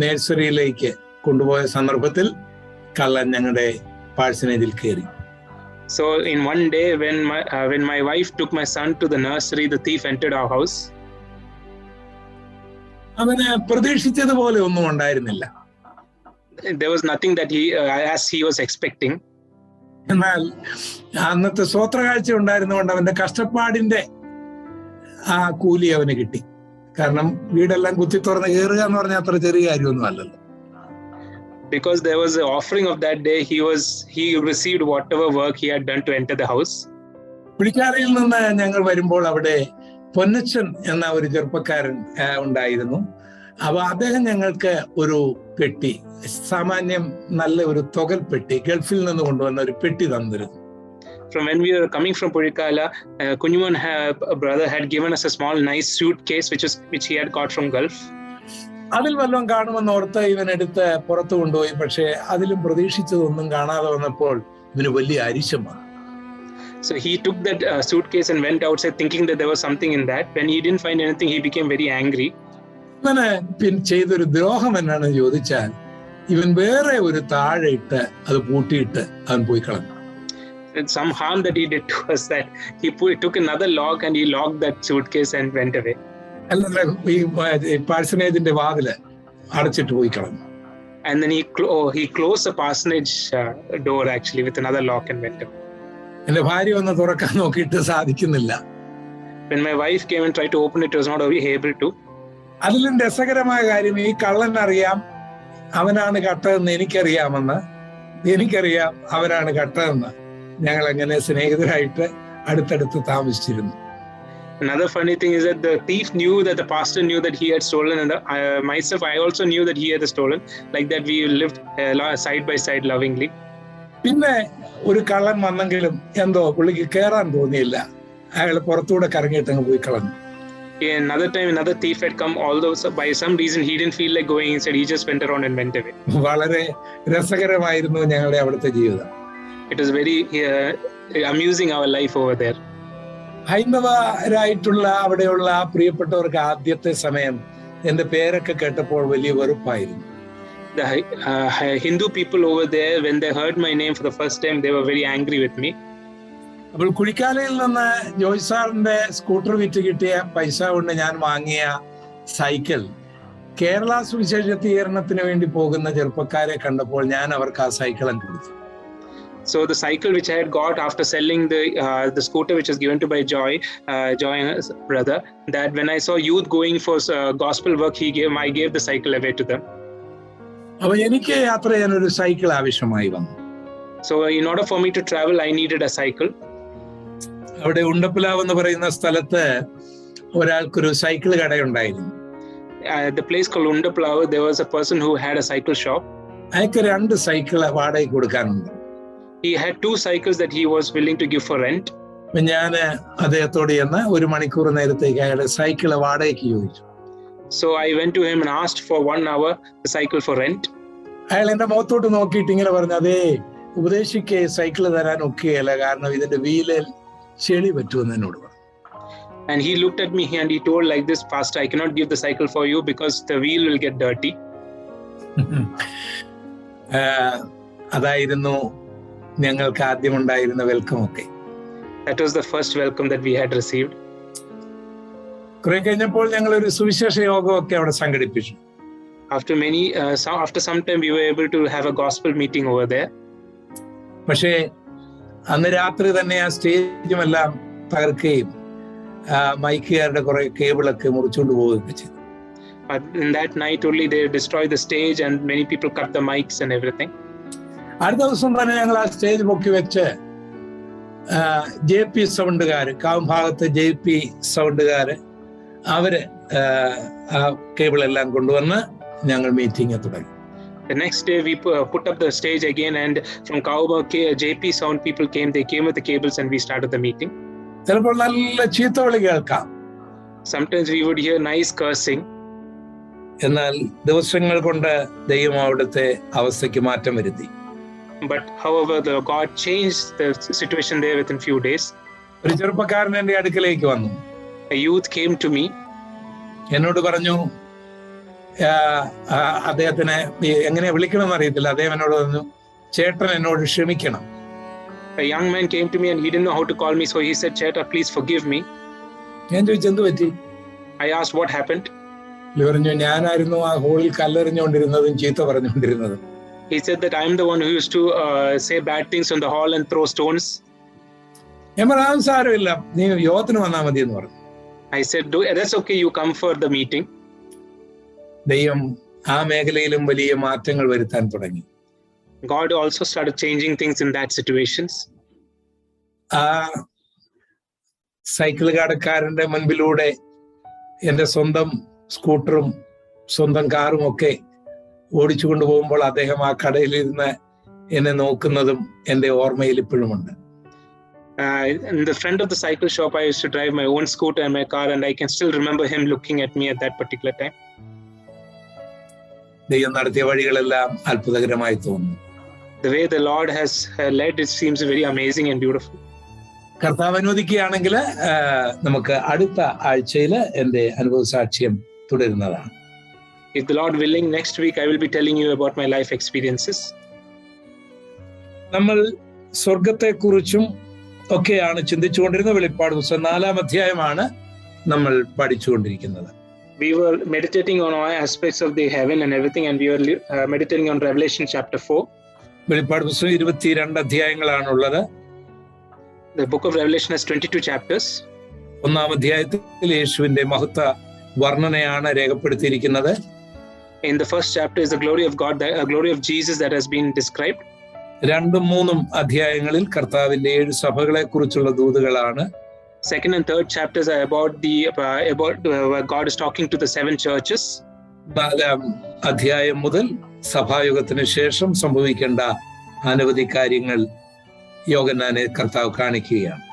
നഴ്സറിയിലേക്ക് കൊണ്ടുപോയ സന്ദർഭത്തിൽ കള്ളൻ ഞങ്ങളുടെ പാഴ്സനേജിൽ കയറി. So in one day when my wife took my son to the nursery, the thief entered our house. അവന് പ്രതീക്ഷിച്ചതുപോലെ ഒന്നും ഉണ്ടായിരുന്നില്ല. There was nothing that he was expecting. എന്നാൽ അന്നത്തെ സ്വോത്രകാഴ്ച ഉണ്ടായിരുന്നുകൊണ്ട് അവന്റെ കഷ്ടപ്പാടിന്റെ ആ കൂലി അവന് കിട്ടി. കാരണം വീടെല്ലാം കുത്തി തുറന്ന് കയറുക എന്ന് പറഞ്ഞാൽ അത്ര ചെറിയ കാര്യമൊന്നും അല്ലല്ലോ. Because there was an offering of that day, he received whatever work he had done to enter the house. പുളിക്കാലയിൽ നിന്ന് ഞങ്ങൾ വരുമ്പോൾ അവിടെ പൊന്നച്ചൻ എന്ന ഒരു ചെറുപ്പക്കാരൻ ഉണ്ടായിരുന്നു. അപ്പൊ അദ്ദേഹം ഞങ്ങൾക്ക് ഒരു പെട്ടി, സാമാന്യം നല്ല ഒരു തുകൽ പെട്ടി, ഗൾഫിൽ നിന്ന് കൊണ്ടുവന്ന ഒരു പെട്ടി തന്നിരുന്നു. From when we were coming from Purikala, Kunjuman, a brother, had given us a small nice suitcase which he had got from Gulf. അതിൽ വല്ലതും കാണുമെന്ന് ഓർത്ത് ഇവനെടുത്ത് പുറത്തു കൊണ്ടുപോയി. പക്ഷെ അതിലും പ്രതീക്ഷിച്ചതൊന്നും കാണാതെ വന്നപ്പോൾ ഇവന് വലിയ അരിശമാണ്. So he took that suitcase and went outside thinking that there was something in that. When he didn't find anything, he became very angry. ഇവന് ചെയ്തൊരു ദ്രോഹം എന്നാണ് ചോദിച്ചാൽ, ഇവൻ വേറെ ഒരു താഴെ ഇട്ട് അത് പൂട്ടിയിട്ട് അവൻ പോയി കളഞ്ഞു. And some harm that he did to us, that he took another lock and he locked that suitcase and went away. അല്ല, ഈ പാഴ്സനേജിന്റെ വാതില് അടച്ചിട്ട് പോയി കളഞ്ഞു. And then he closed the parsonage door actually with another lock and went away. എന്റെ ഭാര്യ ഒന്ന് തുറക്കാൻ നോക്കിയിട്ട് സാധിക്കുന്നില്ല. When my wife came and tried to open it, was not able to. അതിലും രസകരമായ കാര്യം, ഈ കള്ളൻ അറിയാം അവനാണ് കട്ടതെന്ന് എനിക്കറിയാം അവനാണ് കട്ടതെന്ന്. ഞങ്ങൾ അങ്ങനെ സ്നേഹിതരായിട്ട് അടുത്തടുത്ത് താമസിച്ചിരുന്നു. Another funny thing is that the thief knew that the pastor knew that he had stolen, and myself, I also knew that he had stolen. Like that, we lived side by side lovingly. പിന്നെ ഒരു കള്ളൻ വന്നെങ്കിലും എന്തോ പുള്ളിക്ക് കയറാൻ തോന്നിയില്ല, അയാൾ പുറത്തൂടെ കറങ്ങിയിട്ട് അങ്ങ് പോയി കളഞ്ഞു. Another time, another thief had come, although by some reason he didn't feel like going inside, he just went around and went away. വളരെ രസകരമായിരുന്നു ഞങ്ങളുടെ അവിടുത്തെ ജീവിതം. It was very amusing our life over there. ഹൈന്ദവരായിട്ടുള്ള അവിടെയുള്ള പ്രിയപ്പെട്ടവർക്ക് ആദ്യത്തെ സമയം എന്റെ പേരൊക്കെ കേട്ടപ്പോൾ വലിയ വെറുപ്പായിരുന്നു. The Hindu people over there, when they heard my name for the first time, they were very angry with me. അപ്പോൾ കുഴിക്കാലയിൽ നിന്ന് ജോയ് സാറിന്റെ സ്കൂട്ടർ വിറ്റ് കിട്ടിയ പൈസ കൊണ്ട് ഞാൻ വാങ്ങിയ സൈക്കിൾ കേരള സുവിശേഷീകരണത്തിന് വേണ്ടി പോകുന്ന ചെറുപ്പക്കാരെ കണ്ടപ്പോൾ ഞാൻ അവർക്ക് ആ സൈക്കിൾ കൊടുത്തു. So the cycle which I had got after selling the scooter which was given to by Joy brother, that when I saw youth going for gospel work, I gave the cycle away to them. അപ്പോൾ എനിക്ക് യാത്ര ചെയ്യാൻ ഒരു cycle ആവശ്യമായി വന്നു. So in order for me to travel, I needed a cycle. അവിടെ ഉണ്ടപ്പലാവ് എന്ന് പറയുന്ന സ്ഥലത്ത് ഒരാൾക്കൊരു cycle കടയുണ്ടായിരുന്നു. The place called Undapalavu, there was a person who had a cycle shop. അയാൾക്ക് 2 സൈക്കിൾ വാടകയ്ക്ക് കൊടുക്കാനുണ്ട്. He had 2 cycles that he was willing to give for rent. ഞാൻ അദ്ദേഹത്തോട് ചെന്ന് 1 മണിക്കൂർ നേരത്തേക്ക് അയാളുടെ സൈക്കിൾ വാടകയ്ക്ക് ചോദിച്ചു. So I went to him and asked for 1 hour the cycle for rent. അയാൾ എന്റെ മുഖത്തോട്ട് നോക്കിയിട്ട് ഇങ്ങനെ പറഞ്ഞു, അതേ ഉപദേശിക്ക് സൈക്കിൾ തരാൻ ഒക്കെയല്ല, കാരണം ഇതിന്റെ വീലിൽ ചെളി പറ്റുമെന്ന് എന്നോട് പറഞ്ഞു. And he looked at me and he told like this, Pastor, I cannot give the cycle for you because the wheel will get dirty. അതായിരുന്നു ഞങ്ങൾക്ക് ആദ്യം ഉണ്ടായിരുന്ന വെൽക്കം ഒക്കെ. That was the first welcome that we had received. കുറെ കഴിഞ്ഞപ്പോൾ ഞങ്ങൾ ഒരു സുവിശേഷ യോഗമൊക്കെ അവിടെ സംഘടിപ്പിച്ചു. After some time we were able to have a gospel meeting over there. പക്ഷേ അന്ന് രാത്രി തന്നെ ആ സ്റ്റേജുമെല്ലാം തകർക്കുകയും മൈക്കുകാരുടെ കുറെ കേബിളൊക്കെ മുറിച്ചുകൊണ്ട് പോവുകയൊക്കെ ചെയ്തു. But in that night only they destroyed the stage and many people cut the mics and everything. അടുത്ത ദിവസം തന്നെ ഞങ്ങൾ ആ സ്റ്റേജ് പൊക്കി വെച്ച് JP സൗണ്ടുകാര്, കാവുംഭാഗത്ത് JP സൗണ്ടുകാര് അവര് ആ കേബിൾ എല്ലാം കൊണ്ടുവന്ന് ഞങ്ങൾ മീറ്റിംഗ് തുടങ്ങി. The next day we put up the stage again, and from Kaubha JP sound people came. They came with the cables and we started the meeting. ചിലപ്പോൾ നല്ല ചീത്തവിളി കേൾക്കാം. Sometimes we would hear nice cursing. എന്നാൽ ദിവസങ്ങൾ കൊണ്ട് ദൈവം അവിടുത്തെ അവസ്ഥയ്ക്ക് മാറ്റം വരുത്തി. But however, God changed the situation there within few days. ഒരു ചെറുപ്പക്കാരൻ എന്റെ അടുക്കലേക്ക് വന്നു. A youth came to me. എന്നോട് പറഞ്ഞു, അദ്ദേഹത്തിനെ എങ്ങനെ വിളിക്കണമെന്ന് അറിയത്തില്ല. അദ്ദേഹം എന്നോട് പറഞ്ഞു, ചേട്ടൻ എന്നോട് ക്ഷമിക്കണം. A young man came to me and he didn't know how to call me, so he said, Cheta, please forgive me. ഞാൻ ചോദിച്ചു, എന്ത് പറ്റി? I asked what happened. പറഞ്ഞു, ഞാനായിരുന്നു ആ ഹോളിൽ കല്ലെറിഞ്ഞുകൊണ്ടിരുന്നതും ചീത്ത പറഞ്ഞുകൊണ്ടിരുന്നതും. He said that I am the one who used to say bad things on the hall and throw stones. ഞാൻ പറഞ്ഞു, സാരമില്ല, നീ യോഗത്തിന് വന്നാൽ മതി എന്ന് പറഞ്ഞു. I said, that's okay, you come for the meeting. ദൈവം ആ മേഖലയിലും വലിയ മാറ്റങ്ങൾ വരുത്താൻ തുടങ്ങി. God also started changing things in that situations. ആ സൈക്കിൾ കടക്കാരന്റെ മുൻപിലൂടെ എൻ്റെ സ്വന്തം സ്കൂട്ടറും സ്വന്തം കാറും ഒക്കെ ഓടിച്ചു കൊണ്ടുപോകുമ്പോൾ അദ്ദേഹം ആ കടയിലിരുന്ന് എന്നെ നോക്കുന്നതും എൻ്റെ ഓർമ്മയിൽ ഇപ്പോഴുമുണ്ട്. In the front of the cycle shop, I used to drive my own scooter and my car, and I can still remember him looking at me at that particular time. ദൈവം നടത്തിയ വഴികളെല്ലാം അത്ഭുതകരമായി തോന്നുന്നു. The way the Lord has led, it seems very amazing and beautiful. കർത്താവ് അനുവദിക്കുകയാണെങ്കിൽ നമുക്ക് അടുത്ത ആഴ്ചയിൽ എൻ്റെ അനുഭവ സാക്ഷ്യം തുടരുന്നതാണ്. If the Lord willing, next week I will be telling you about my life experiences. നമ്മൾ സ്വർഗത്തെക്കുറിച്ചും ഒക്കെയാണ് ചിന്തിച്ചുകൊണ്ടിരുന്ന. വെളിപ്പാട് പുസ്തകം 4-ാം അധ്യായമാണ് നമ്മൾ പഠിച്ചുകൊണ്ടിരിക്കുന്നത്. We were meditating on all aspects of the heaven and everything, and we were meditating on Revelation chapter 4. വെളിപ്പാട് പുസ്തകം 22 അധ്യായങ്ങളാണുള്ളത്. The book of Revelation has 22 chapters. 1-ാം അധ്യായത്തിൽ യേശുവിന്റെ മഹത്വ വർണ്ണനയാണ് രേഖപ്പെടുത്തിയിരിക്കുന്നത്. In the first chapter is the glory of God, the glory of Jesus that has been described. 2-3 അധ്യായങ്ങളിൽ കർത്താവിന്റെ 7 സഭകളെ കുറിച്ചുള്ള ദൂതുകളാണ്. Second and third chapters are about where God is talking to the 7 churches. 4-ാം അധ്യായം മുതൽ സഭായുഗത്തിന് ശേഷം സംഭവിക്കേണ്ട അനവധി കാര്യങ്ങൾ യോഹന്നാനെ കർത്താവ് കാണിക്കുകയാണ്.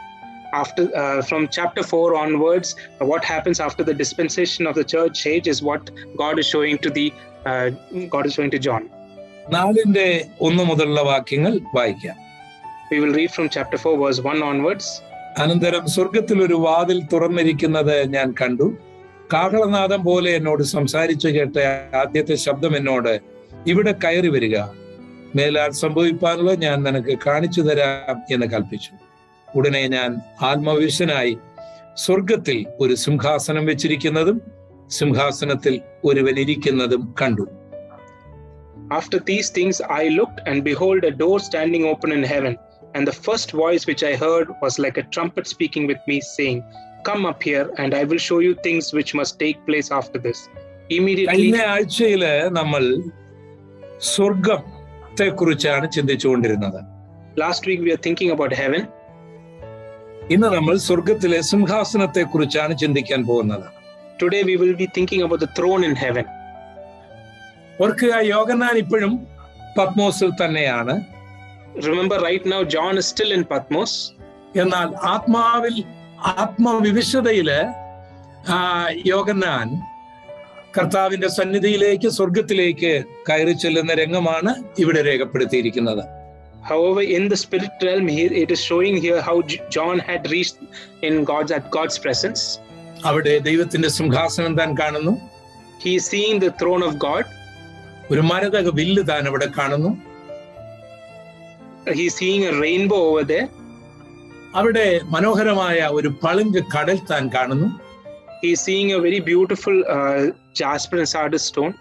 After from chapter 4 onwards, what happens after the dispensation of the church age is what God is showing to John. 4-1 മുതലുള്ള വാക്യങ്ങൾ വായിക്കാം. We will read from chapter 4 verse 1 onwards. അനന്തരം സ്വർഗത്തിൽ ഒരു വാതിൽ തുറന്നിരിക്കുന്നത് ഞാൻ കണ്ടു. കാഹളനാദം പോലെ എന്നോട് സംസാരിച്ചു കേട്ട ആദ്യത്തെ ശബ്ദം എന്നോട്, ഇവിടെ കയറി വരിക, മേലാൽ സംഭവിപ്പാനുള്ള ഞാൻ നിനക്ക് കാണിച്ചു തരാം എന്ന് കൽപ്പിച്ചു. ഉടനെ ഞാൻ ആത്മവിശനായി സ്വർഗത്തിൽ ഒരു സിംഹാസനം വെച്ചിരിക്കുന്നതും സിംഹാസനത്തിൽ ഒരുവൻ ഇരിക്കുന്നതും കണ്ടു. After these things I looked, and behold, a door standing open in heaven, and the first voice which I heard was like a trumpet speaking with me, saying, Come up here, and I will show you things which must take place after this. Immediately. കഴിഞ്ഞ ആഴ്ചയില് നമ്മൾ സ്വർഗത്തെ കുറിച്ചാണ് ചിന്തിച്ചുകൊണ്ടിരുന്നത്. Last week we were thinking about heaven. ഇന്ന് നമ്മൾ സ്വർഗത്തിലെ സിംഹാസനത്തെ കുറിച്ചാണ് ചിന്തിക്കാൻ പോകുന്നത്. Today we will be thinking about the throne in heaven. ഓർക്കുക, യോഹന്നാൻ ഇപ്പോഴും പത്മോസിൽ തന്നെയാണ്. Remember, right now John is still in Patmos. എന്നാൽ ആത്മവിവിശതയില് യോഹന്നാൻ കർത്താവിന്റെ സന്നിധിയിലേക്ക്, സ്വർഗത്തിലേക്ക് കയറി ചെല്ലുന്ന രംഗമാണ് ഇവിടെ രേഖപ്പെടുത്തിയിരിക്കുന്നത്. However, in the spirit realm, it is showing here how John had reached at God's presence. അവിടെ ദൈവത്തിന്റെ സിംഹാസനം താൻ കാണുന്നു. He is seeing the throne of God. ഒരു മരതക വില്ല് താൻ അവിടെ കാണുന്നു. He is seeing a rainbow over there. അവിടെ മനോഹരമായ ഒരു പളുങ്ക് കടൽ താൻ കാണുന്നു. He is seeing a very beautiful jasper and sardis stone.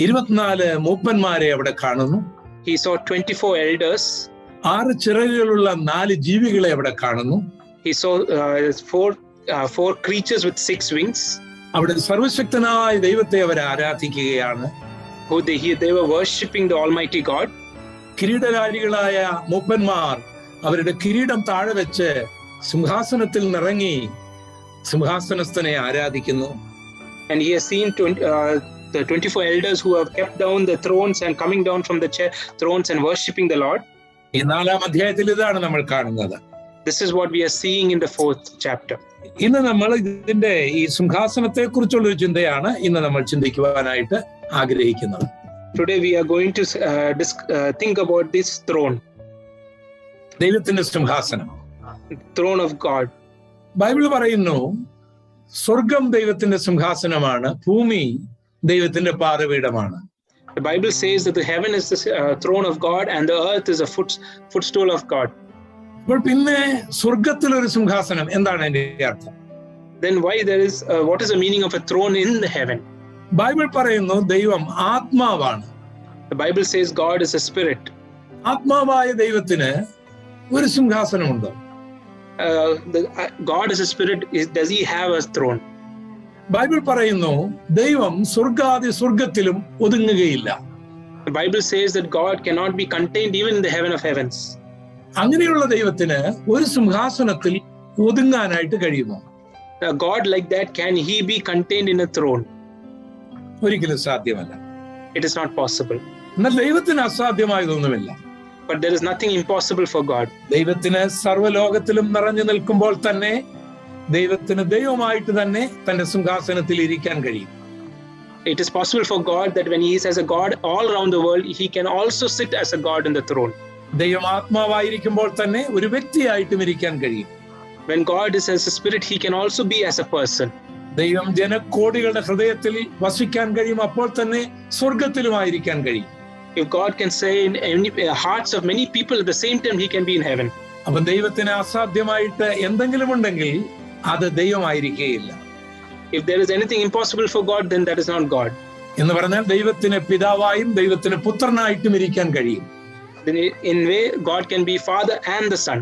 24 മൂപ്പന്മാരെ അവിടെ കാണുന്നു. He saw 24 elders. 6 ചിറകുകളുള്ള 4 ജീവികളെ അവിടെ കാണുന്നു. He saw 4 creatures with 6 wings. അവിടെ സർവശക്തനായ ദൈവത്തെ അവർ ആരാധിക്കുകയാണ്. They were worshipping the Almighty God. കിരീടധാരികളായ മൂപ്പന്മാർ അവരുടെ കിരീടം താഴെ വെച്ച് സിംഹാസനത്തിൽ നിറങ്ങി സിംഹാസനസ്ഥനെ ആരാധിക്കുന്നു. And he has seen the 24 elders who have kept down the thrones and coming down from the thrones and worshipping the Lord. ഈ 4-ാം അധ്യായത്തിൽ ഇതാണ് നമ്മൾ കാണുന്നത്. This is what we are seeing in the 4th chapter. ഇന്ന് നമ്മൾ ഇതിന്റെ ഈ സിംഹാസനത്തെ കുറിച്ചുള്ള ഒരു ചിന്തയാണ് ഇന്ന് നമ്മൾ ചിന്തിക്കുവാനായിട്ട് ആഗ്രഹിക്കുന്നത്. Today we are going to think about this throne. ദൈവത്തിന്റെ സിംഹാസനം, throne of God. ബൈബിൾ പറയുന്നു സ്വർഗം ദൈവത്തിന്റെ സിംഹാസനമാണ്, ഭൂമി ദൈവത്തിന്റെ പാദപീഠമാണ്. The Bible says that the heaven is the throne of God and the earth is a footstool of God. അപ്പോൾ പിന്നെ സ്വർഗത്തിൽ ഒരു സിംഹാസനം എന്താണ് അതിന്റെ അർത്ഥം? Then why what is the meaning of a throne in the heaven? Bible പറയുന്നു ദൈവം ആത്മാവാണ്. The Bible says God is a spirit. ആത്മാവായ ദൈവത്തിന് ഒരു സിംഹാസനമുണ്ടോ? God is a spirit. Does he have a throne? Bible പറയുന്നു ദൈവം സ്വർഗാദി സ്വർഗത്തിലും ഒതുങ്ങുകയില്ല. The Bible says that God cannot be contained even in the heaven of heavens. അങ്ങനെയുള്ള ദൈവത്തിന് ഒരു സിംഹാസനത്തിൽ ഒതുങ്ങാനായിട്ട് കഴിയുമോ? A God like that, can he be contained in a throne? ഒരിക്കലും സാധ്യമല്ല. It is not possible. എന്നാൽ ദൈവത്തിന് അസാധ്യമായതൊന്നുമില്ല. But there is nothing impossible for God. ദൈവത്തിന് സർവ്വലോകത്തിലും നിറഞ്ഞു നിൽക്കുമ്പോൾ തന്നെ ദൈവത്തിന് ദൈവമായിട്ട് തന്നെ തന്റെ സിംഹാസനത്തിൽ ഇരിക്കാൻ കഴിയും. It is possible for God that when he is as a God all around the world, he can also sit as a God in the throne. ദൈവം ആത്മാവായിരിക്കുമ്പോൾ തന്നെ ഒരു വ്യക്തിയായിട്ടും ഇരിക്കാൻ കഴിയും. When God is as a spirit, he can also be as a person. ദൈവം ജനകോടികളുടെ ഹൃദയത്തിൽ വസിക്കാൻ കഴിയും, അപ്പോൾ തന്നെ സ്വർഗത്തിലുമായിരിക്കാൻ കഴിയും. If God can say in hearts of many people at the same time, he can be in heaven. അപ്പം ദൈവത്തിന് അസാധ്യമായിട്ട് എന്തെങ്കിലും ഉണ്ടെങ്കിൽ അത് ദൈവമായിരിക്കുകയില്ല. If there is anything impossible for God, then that is not God. എന്ന് പറഞ്ഞാൽ ദൈവത്തിന് പിതാവായും ദൈവത്തിന് പുത്രനായിട്ടും ഇരിക്കാൻ കഴിയും. Then in way, God can be Father and the Son.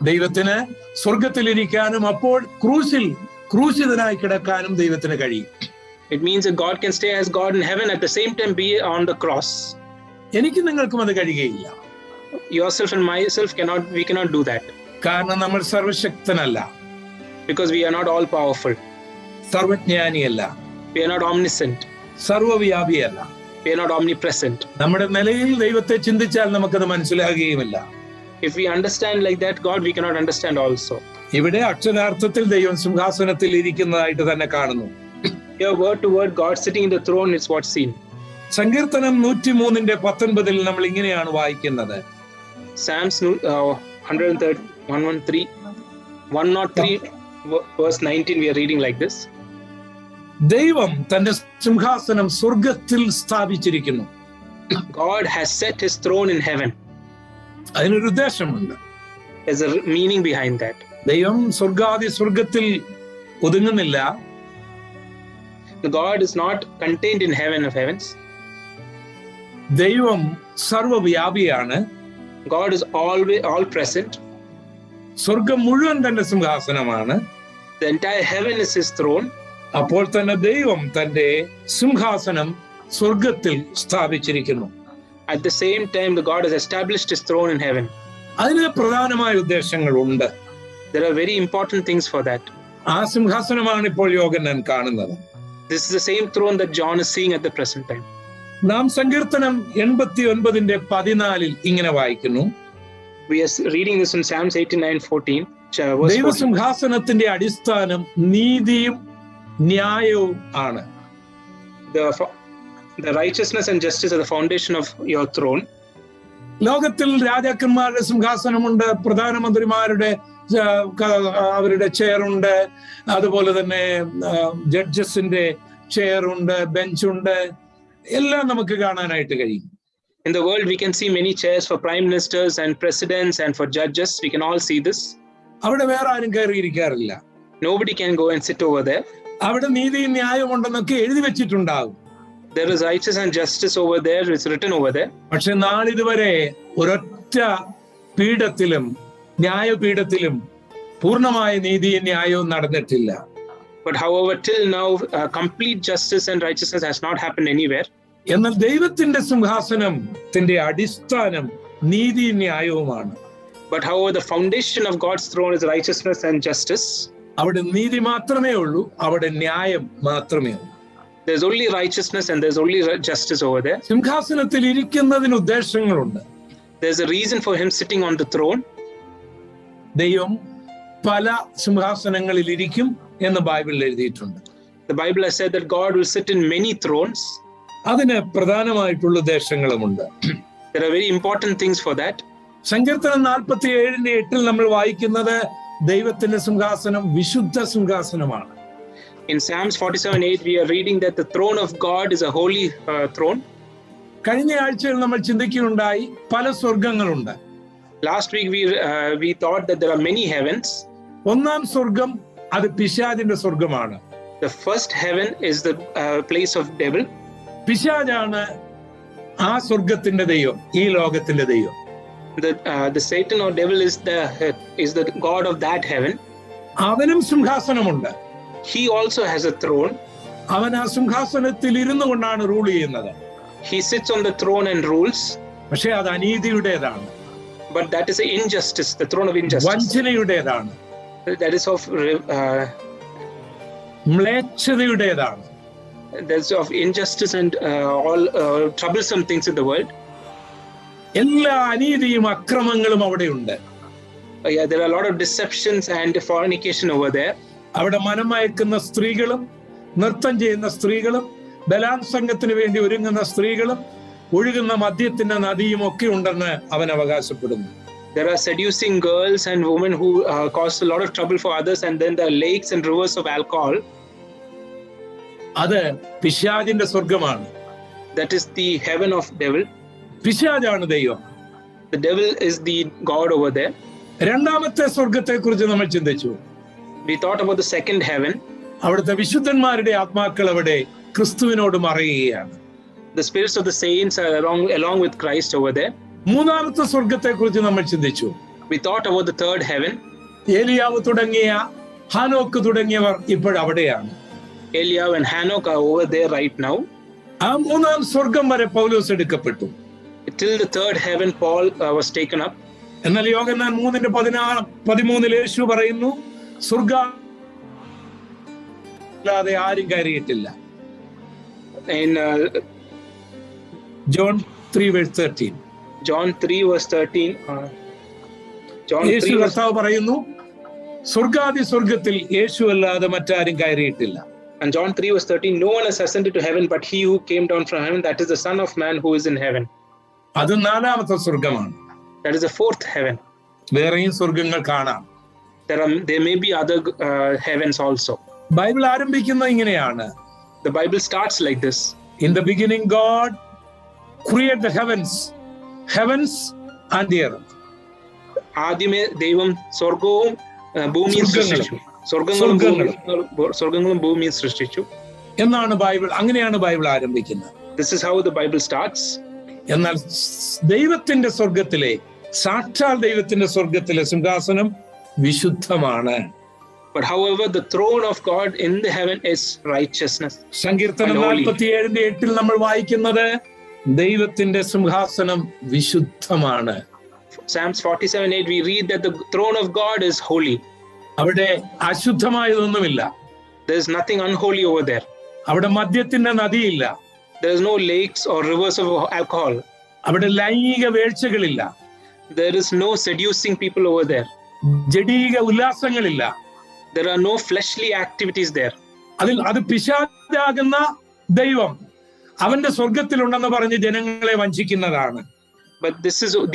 ദൈവത്തിന് സ്വർഗത്തിലിരിക്കാനും അപ്പോൾ ക്രൂശിതനായി കിടക്കാനും ദൈവത്തിന് കഴിയും. It means that God can stay as God in heaven at the same time be on the cross. എനിക്ക് നിങ്ങൾക്കും അത് കഴിയുകയില്ല. Yourself and myself we cannot do that. കാരണം നമ്മൾ സർവശക്തനല്ല, because we are not all powerful. സർവജ്ഞാനിയല്ല, we are not omniscient. സർവവ്യാപിയല്ല, we are not omnipresent. നമ്മുടെ നിലയിൽ ദൈവത്തെ ചിന്തിച്ചാൽ നമുക്കത് മനസ്സിലാകുകയുമില്ല. If we understand like that God, we cannot understand also. ഇവിടെ അക്ഷരാർത്ഥത്തിൽ ദൈവം സിംഹാസനത്തിൽ ഇരിക്കുന്നതായിട്ട് തന്നെ കാണുന്നു. Here word to word God sitting in the throne is what's seen. സങ്കീർത്തനം 103:19 നമ്മൾ ഇങ്ങനെയാണ് വായിക്കുന്നത്. Psalms 103 verse 19 we are reading like this. ദൈവം തന്റെ സിംഹാസനം സ്വർഗത്തിൽ സ്ഥാപിച്ചിരിക്കുന്നു. God has set his throne in heaven. അതിനൊരു ഉദ്ദേശമുണ്ട്. There's a meaning behind that. ദൈവം സ്വർഗാദി സ്വർഗത്തിൽ ഒതുങ്ങുന്നില്ല. God is not contained in heaven of heavens. ദൈവം സർവവ്യാപിയാണ്. God is always all present. സ്വർഗം മുഴുവൻ തന്റെ സിംഹാസനമാണ്. The entire heaven is his throne. അപ്പോൾ തന്നെ ദൈവം തന്റെ സിംഹാസനം സ്വർഗത്തിൽ സ്ഥാപിച്ചിരിക്കുന്നു. At the same time, the God has established his throne in heaven. അതിന് പ്രധാനമായ ഉദ്ദേശങ്ങളുണ്ട്. There are very important things for that. ആ സിംഹാസനമാണ് ഇപ്പോൾ യോഹന്നാൻ കാണുന്നത്. This is the same throne that John is seeing at the present time. നാം സങ്കീർത്തനം 89:14 ഇങ്ങനെ വായിക്കുന്നു. We are reading this in Psalms 89:14. ദൈവസിംഹാസനത്തിന്റെ അടിസ്ഥാനം നീതിയും ന്യായവും ആണ്. The righteousness and justice are the foundation of your throne. ലോകത്തിൽ രാജാക്കന്മാരുടെ സിംഹാസനമുണ്ട്, പ്രധാനമന്ത്രിമാരുടെ അവരുടെ ചെയറുണ്ട്, അതുപോലെ തന്നെ ജഡ്ജസിന്റെ ചെയറുണ്ട്, ബെഞ്ചുണ്ട്, എല്ലാം നമുക്ക് കാണാനായിട്ട് കഴിയും. In the world we can see many chairs for prime ministers and presidents and for judges. We can all see this. അവിടെ വേറെ ആരും കയറിയിരിക്കാറില്ല. Nobody can go and sit over there. അവിടെ നീതിയും ന്യായവും ഉണ്ടെന്നൊക്കെ എഴുതി വെച്ചിട്ടുണ്ടാകും. There is righteousness and justice over there. It's written over there. പക്ഷെ നാളിതുവരെ ഒരൊറ്റ പീഠത്തിലും ന്യായപീഠത്തിലും പൂർണ്ണമായ നീതിയും ന്യായവും നടന്നിട്ടില്ല. But however, till now, complete justice and righteousness has not happened anywhere. എന്നാൽ ദൈവത്തിന്റെ സിംഹാസനത്തിന്റെ അടിസ്ഥാനം നീതിയും ന്യായവുമാണ്. But however, the foundation of God's throne is righteousness and justice. അവിടെ നീതി മാത്രമേ ഉള്ളൂ, അവിടെ ന്യായം മാത്രമേ ഉള്ളൂ. There's only righteousness and there's only justice over there. സിംഹാസനത്തിൽ ഇരിക്കുന്നതിന് ഉദ്ദേശങ്ങളുണ്ട്. There's a reason for him sitting on the throne. ദൈവം പല സിംഹാസനങ്ങളിൽ ഇരിക്കും എന്ന് ബൈബിളിൽ എഴുതിയിട്ടുണ്ട്. The Bible has said that God will sit in many thrones. അതിന് പ്രധാനമായിട്ടുള്ള ഉദ്ദേശങ്ങളുമുണ്ട്. There are very important things for that. സങ്കീർത്തനം 47:8 നമ്മൾ വായിക്കുന്നത് ദൈവത്തിന്റെ സിംഹാസനം വിശുദ്ധ സിംഹാസനമാണ്. In Psalms 47:8 we are reading that the throne of God is a holy throne. കഴിഞ്ഞ ആഴ്ചയിൽ നമ്മൾ ചിന്തിക്കുകയുണ്ടായി പല സ്വർഗങ്ങളുണ്ട്. Last week we thought that there are many heavens. ഒന്നാം സ്വർഗം അത് പിശാചിന്റെ സ്വർഗമാണ്. The first heaven is the place of devil. പിശാചാണ് ആ സ്വർഗത്തിന്റെ ദൈവം, ഈ ലോകത്തിന്റെ ദൈവം. The Satan or devil is the god of that heaven. അവനും സിംഹാസനമുണ്ട്. He also has a throne. അവൻ ആ സിംഹാസനത്തിൽ ഇരുന്നു കൊണ്ടാണ് റൂൾ ചെയ്യുന്നത്. He sits on the throne and rules. പക്ഷെ അത് അനീതിയുടേതാണ്. But that is injustice, the throne of injustice. വഞ്ചനയുടേതാണ്. That is of മ്ലേച്ഛതയുടേതാണ്. There's of injustice and all troublesome things in the world. എല്ലാ അനീതിയും അക്രമങ്ങളും അവിടെയുണ്ട്. Yeah, there are a lot of deceptions and fornication over there. അവിടെ മനമയക്കുന്ന സ്ത്രീകളും നൃത്തം ചെയ്യുന്ന സ്ത്രീകളും ബലാത്സംഗത്തിന് വേണ്ടി ഒരുങ്ങുന്ന സ്ത്രീകളും ഒഴുകുന്ന മദ്യത്തിന്റെ നദിയും ഒക്കെ ഉണ്ടെന്ന് അവൻ അവകാശപ്പെടുന്നു. There are seducing girls and women who cause a lot of trouble for others, and then there are lakes and rivers of alcohol. അത് പിശാചിന്റെ സ്വർഗമാണ്. That is the heaven of devil. പിശാചാണ് ദൈവം. The devil is the god over there. രണ്ടാമത്തെ സ്വർഗത്തെ കുറിച്ച് നമ്മൾ ചിന്തിച്ചു. We thought about the second heaven. അവിടുത്തെ വിശുദ്ധന്മാരുടെ ആത്മാക്കൾ അവിടെ ക്രിസ്തുവിനോട് മറയുകയാണ്. The spirits of the saints are along with Christ over there. മൂന്നാമത്തെ സ്വർഗത്തെ കുറിച്ച് നമ്മൾ ചിന്തിച്ചു. We thought about the third heaven. ഏലിയാവ് തുടങ്ങിയ ഹാനോക്ക് തുടങ്ങിയവർ ഇപ്പോഴവിടെയാണ്. Eliav and Hanok are over there right now. ആ മൂന്നാം സ്വർഗം വരെ പൗലോസ് എടുക്കപ്പെട്ടു. Till the third heaven Paul was taken up. എന്നാൽ യോഹന്നാൻ 3:13 യേശു പറയുന്നു, സ്വർഗ്ഗാതെ ആരും കയറിയിട്ടില്ല. In John 3:13 John 3:13 യേശു കർത്താവ് പറയുന്നു, സ്വർഗാദി സ്വർഗത്തിൽ യേശു അല്ലാതെ മറ്റാരും കയറിയിട്ടില്ല. And John 3:13, no one has ascended to heaven but he who came down from heaven, that is the Son of Man who is in heaven. അത് നാലാമത്തെ സ്വർഗമാണ്. That is the fourth heaven. വേറെയും സ്വർഗങ്ങൾ കാണാം. There may be other heavens also. Bible ആരംഭിക്കുന്നത് ഇങ്ങനെയാണ്. The Bible starts like this. In the beginning God created the heavens and the earth. ആദ്യമേ ദൈവം സ്വർഗവും ഭൂമിയും സൃഷ്ടിച്ചു. സ്വർഗങ്ങളും ഭൂമിയും സൃഷ്ടിച്ചു എന്നാണ് ബൈബിൾ, അങ്ങനെയാണ് ബൈബിൾ ആരംഭിക്കുന്നത്. This is how the Bible starts. എന്നാൽ ദൈവത്തിന്റെ സ്വർഗത്തിലെ, സാക്ഷാൽ ദൈവത്തിന്റെ സ്വർഗത്തിലെ സിംഹാസനം വിശുദ്ധമാണ്. But however, the throne of God in the heaven is righteousness. സങ്കീർത്തനം 47:8 നമ്മൾ വായിക്കുന്നത് ദൈവത്തിന്റെ സിംഹാസനം വിശുദ്ധമാണ്. Psalms 47:8 we read that the throne of God is holy. അവിടെ അശുദ്ധമായതൊന്നുമില്ല. There is nothing unholy over there. അവിടെ മദ്യത്തിന്റെ നദിയില്ല. There is no lakes or rivers of alcohol. അവിടെ ലൈംഗിക വീഴ്ചകളില്ല. There is no seducing people over there. ജഡീക ഉല്ലാസങ്ങളില്ല. There are no fleshly activities there. അത് പിശാചാകുന്ന ദൈവം അവന്റെ സ്വർഗത്തിലുണ്ടെന്ന് പറഞ്ഞ് ജനങ്ങളെ വഞ്ചിക്കുന്നതാണ്. But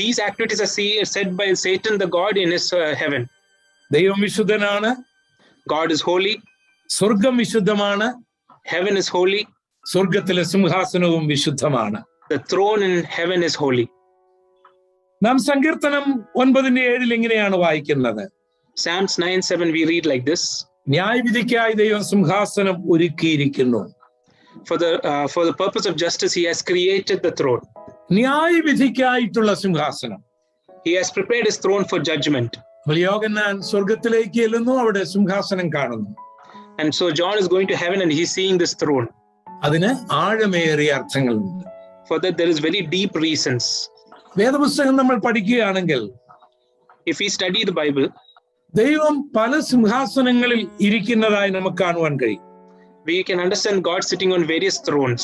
these activities are said by Satan, the God in his heaven. ദൈവം വിശുദ്ധനാണ്. God is holy. സ്വർഗം വിശുദ്ധമാണ്. Heaven is holy. സ്വർഗത്തിലെ സിംഹാസനവും വിശുദ്ധമാണ്. The throne in heaven is holy. നാം സങ്കീർത്തനം 9:7 ഇങ്ങനെയാണ് വായിക്കുന്നത്. Psalms 9:7 we read like this. ന്യായവിധിക്കായി ദൈവം സിംഹാസനം ഒരുക്കിയിരിക്കുന്നു. For the purpose of justice he has created the throne. ന്യായവിധിക്കായിട്ടുള്ള സിംഹാസനം. He has prepared his throne for judgment. യോഹന്നാൻ സ്വർഗത്തിലേക്ക് ചെല്ലുന്നു, അവിടെ സിംഹാസനം കാണുന്നു. And so John is going to heaven and he's seeing this throne. അതിന് ആഴമേറിയ അർത്ഥങ്ങളുണ്ട്. For that there is very deep reasons. വേദപുസ്തകം നമ്മൾ പഠിക്കുകയാണെങ്കിൽ, if we study the Bible, ദൈവം പല സിംഹാസനങ്ങളിൽ ഇരിക്കുന്നതായി നമുക്ക് കാണുവാൻ കഴിയും. We can understand God sitting on various thrones.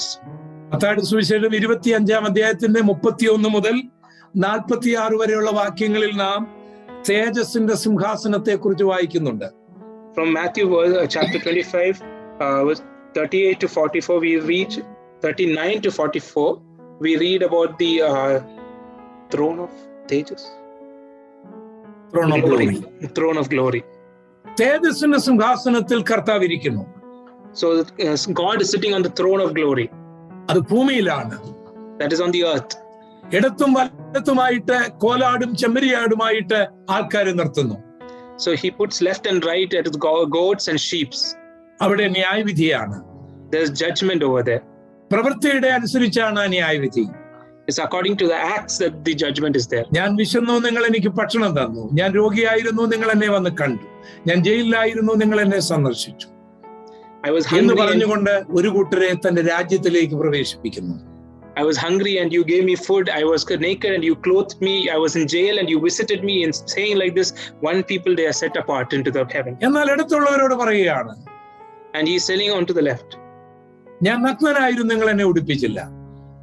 മത്തായിയുടെ സുവിശേഷം 25-31 മുതൽ 46 വരെയുള്ള വാക്യങ്ങളിൽ നാം തേജസ്സിന്റെ സിംഹാസനത്തെ കുറിച്ച് വായിക്കുന്നുണ്ട്. From Matthew chapter 25 verse 38 to 44 we reach 39 to 44 we read about the throne of Tejas. Throne of glory. തേജസ്സിന്റെ സിംഹാസനത്തിൽ കർത്താവ് ഇരിക്കുന്നു. So God is sitting on the throne of glory. അത് ഭൂമിയിലാണ്. That is on the earth. ഇടത്തും വലത്തുമായിട്ട് കോലാടും ചെമ്മരിയാടുമായിട്ട് ആൾക്കാരെ നിർത്തുന്നു. So he puts left and right at his goats and sheep. അവിടെ ന്യായവിധിയാണ്. There is judgment over there. പ്രവൃത്തിയുടെ അനുസരിച്ചാണ് ന്യായവിധി. It's according to the acts that the judgment is there. ഞാൻ വിശന്നു, നിങ്ങൾ എനിക്ക് ഭക്ഷണം തന്നു. ഞാൻ രോഗിയായിരുന്നു, നിങ്ങൾ എന്നെ വന്ന് കണ്ടു. ഞാൻ ജയിലിലായിരുന്നു, നിങ്ങൾ എന്നെ സന്ദർശിച്ചു. I was എന്ന് hungry. പറഞ്ഞുകൊണ്ട് ഒരു കൂട്ടരെ തന്റെ രാജ്യത്തിലേക്ക് പ്രവേശിപ്പിക്കുന്നു. I was hungry and you gave me food. I was naked and you clothed me. I was in jail and you visited me. And saying like this, one people they are set apart into the heaven. എന്നാൽ അടുത്തുള്ളവരോട് പറയുകയാണ്, And he is telling on to the left, ഞാൻ നഗ്നനായിരുന്നു, നിങ്ങൾ എന്നെ ഉടുപ്പിച്ചില്ല.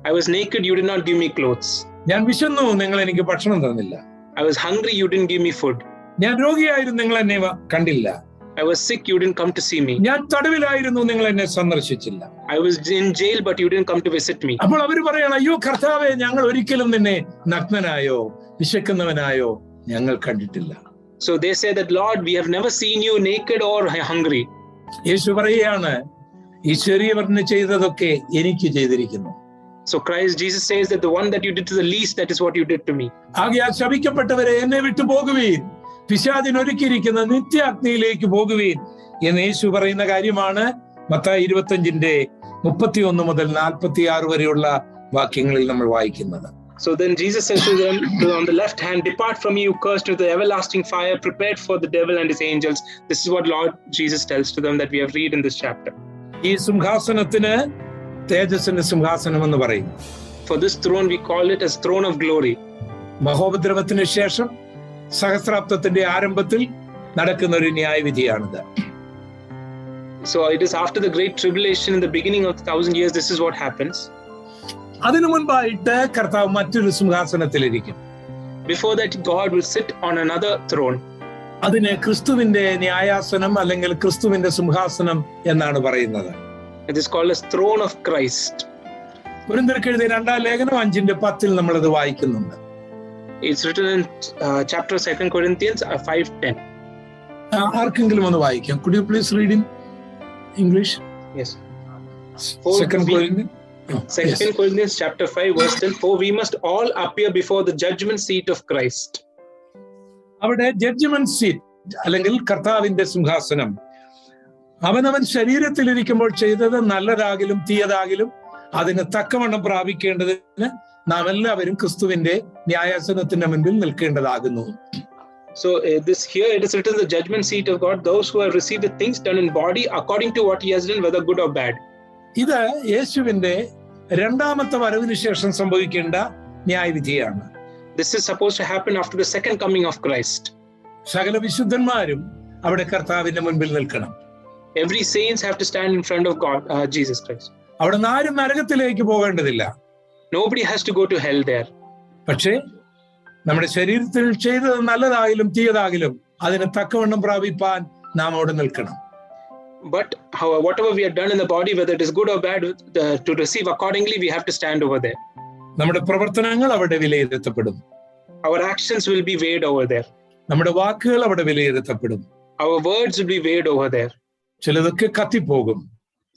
I was naked, you did not give me clothes. ഞാൻ വിശന്നു, നിങ്ങൾ എനിക്ക് ഭക്ഷണം തന്നില്ല. I was hungry, you didn't give me food. ഞാൻ രോഗിയായിരുന്നു, നിങ്ങൾ എന്നെ കണ്ടില്ല. I was sick, you didn't come to see me. ഞാൻ തടവിലായിരുന്നു, നിങ്ങൾ എന്നെ സന്ദർശിച്ചില്ല. I was in jail, but you didn't come to visit me. അപ്പോൾ അവർ പറയണം, അയ്യോ കർത്താവേ, ഞങ്ങൾ ഒരിക്കലും നിന്നെ നഗ്നനായോ വിശക്കുന്നവനായോ ഞങ്ങൾ കണ്ടിട്ടില്ല. So they say that, Lord, we have never seen you naked or hungry. യേശു പറയുകയാണ്, ഈ ചെറിയവന് ചെയ്തതൊക്കെ എനിക്ക് ചെയ്തിരിക്കുന്നു. So Jesus says that the one that you did to the least, that is what you did to me. ആകയാൽ ശപിക്കപ്പെട്ടവരെ എന്നെ വിട്ടു പോകുവീൻ, പിശാചിനൊരുക്കിയിരിക്കുന്ന നിത്യാഗ്നിയിലേക്ക് പോകുവീൻ എന്ന് യേശു പറയുന്ന കാര്യമാണ് മത്തായി 25:31 മുതൽ 46 വരെയുള്ള വാക്യങ്ങളിൽ നമ്മൾ വായിക്കുന്നത്. So then Jesus says to them on the left hand, depart from me, you cursed, to the everlasting fire prepared for the devil and his angels. This is what Lord Jesus tells to them that we have read in this chapter. ഈ സിംഹാസനത്തിന് തേജസ്സിന്റെ സിംഹാസനം എന്ന് പറയും. For this throne we call it as throne of glory. മഹോപദ്രവത്തിന് ശേഷം സഹസ്രാബ്ദത്തിന്റെ ആരംഭത്തിൽ നടക്കുന്ന ഒരു ന്യായവിധിയാണിത്. So it is after the great tribulation, in the beginning of the 1,000 years, this is what happens. അതിനു മുൻപായിട്ട് കർത്താവ് മറ്റൊരു സിംഹാസനത്തിലിരിക്കും. Before that, God will sit on another throne. അതിന് ക്രിസ്തുവിന്റെ ന്യായാസനം അല്ലെങ്കിൽ ക്രിസ്തുവിന്റെ സിംഹാസനം എന്നാണ് പറയുന്നത്. It is called as throne of Christ. കൊരിന്ത്യർക്ക് എഴുതിയ 2 ലേഖനം 5:10 നമ്മളത് വായിക്കുന്നുണ്ട്. It's written in chapter 2 Corinthians 5:10. ആർക്കെങ്കിലും ഒന്ന് വായിക്കാം? Could you please read in English? Yes. 2 Corinthians chapter 5 verse 10. For we must all appear before the judgment seat of Christ. അവിടെ judgement seat അല്ലെങ്കിൽ കർത്താവിന്റെ സിംഹാസനം, അവനവൻ ശരീരത്തിലിരിക്കുമ്പോൾ ചെയ്തത് നല്ലതാകിലും തീയതാകിലും അതിന് തക്കവണ്ണം പ്രാപിക്കേണ്ടതിന് നാം എല്ലാവരും ക്രിസ്തുവിന്റെ ന്യായാസനത്തിന്റെ മുൻപിൽ നിൽക്കേണ്ടതാകുന്നു. So this here it is written, the judgment seat of God, those who have received the things done in body according to what he has done, whether good or bad. ഇത് യേശുവിന്റെ രണ്ടാമത്തെ വരവിന് ശേഷം സംഭവിക്കേണ്ട ന്യായവിധിയാണ്. This is supposed to happen after the second coming of Christ. സകല വിശുദ്ധന്മാരും അവിടെ കർത്താവിന്റെ മുൻപിൽ നിൽക്കണം. Every saints have to stand in front of God, Jesus Christ. അവിടെ ആരും നരകത്തിലേക്ക് പോകേണ്ടതില്ല. Nobody has to go to hell there. പക്ഷേ നമ്മുടെ ശരീരത്തിൽ ചെയ്തത് നല്ലതാകിലും തീയതാകിലും അതിന് തക്കവണ്ണം പ്രാപിപ്പാൻ നാം അവിടെ നിൽക്കണം. But whatever we have done in the body, whether it is good or bad, to receive accordingly, we have to stand over there. നമ്മുടെ പ്രവർത്തനങ്ങൾ അവിടെ വിലയിരുത്തപ്പെടും. Our actions will be weighed over there. നമ്മുടെ വാക്കുകൾ അവിടെ വിലയിരുത്തപ്പെടും. Our words will be weighed over there. ചിലതൊക്കെ കത്തിപ്പോകും.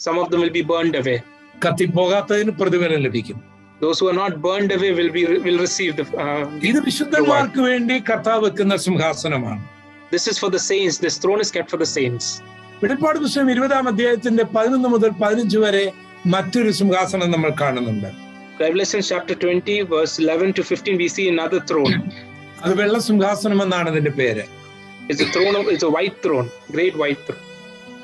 Some of them will be burned away. കത്തിപ്പോകാത്തതിന് പ്രതിഫലം ലഭിക്കും. Those who are not burned away will receive the ഇത് വിശുദ്ധന്മാർക്ക് വേണ്ടി കർത്താവ് വെക്കുന്ന സിംഹാസനമാണ്. This is for the saints. This throne is kept for the saints. വെളിപ്പാട് പുസ്തകം 20-ാം അധ്യായത്തിന്റെ 11 മുതൽ 15 വരെ മറ്റൊരു സിംഹാസനം നമ്മൾ കാണുന്നുണ്ട്. Revelation chapter 20 verse 11 to 15 we see another throne. അത് വെള്ള സിംഹാസനം എന്നാണ് അതിന്റെ പേര്. It's a white throne, great white throne.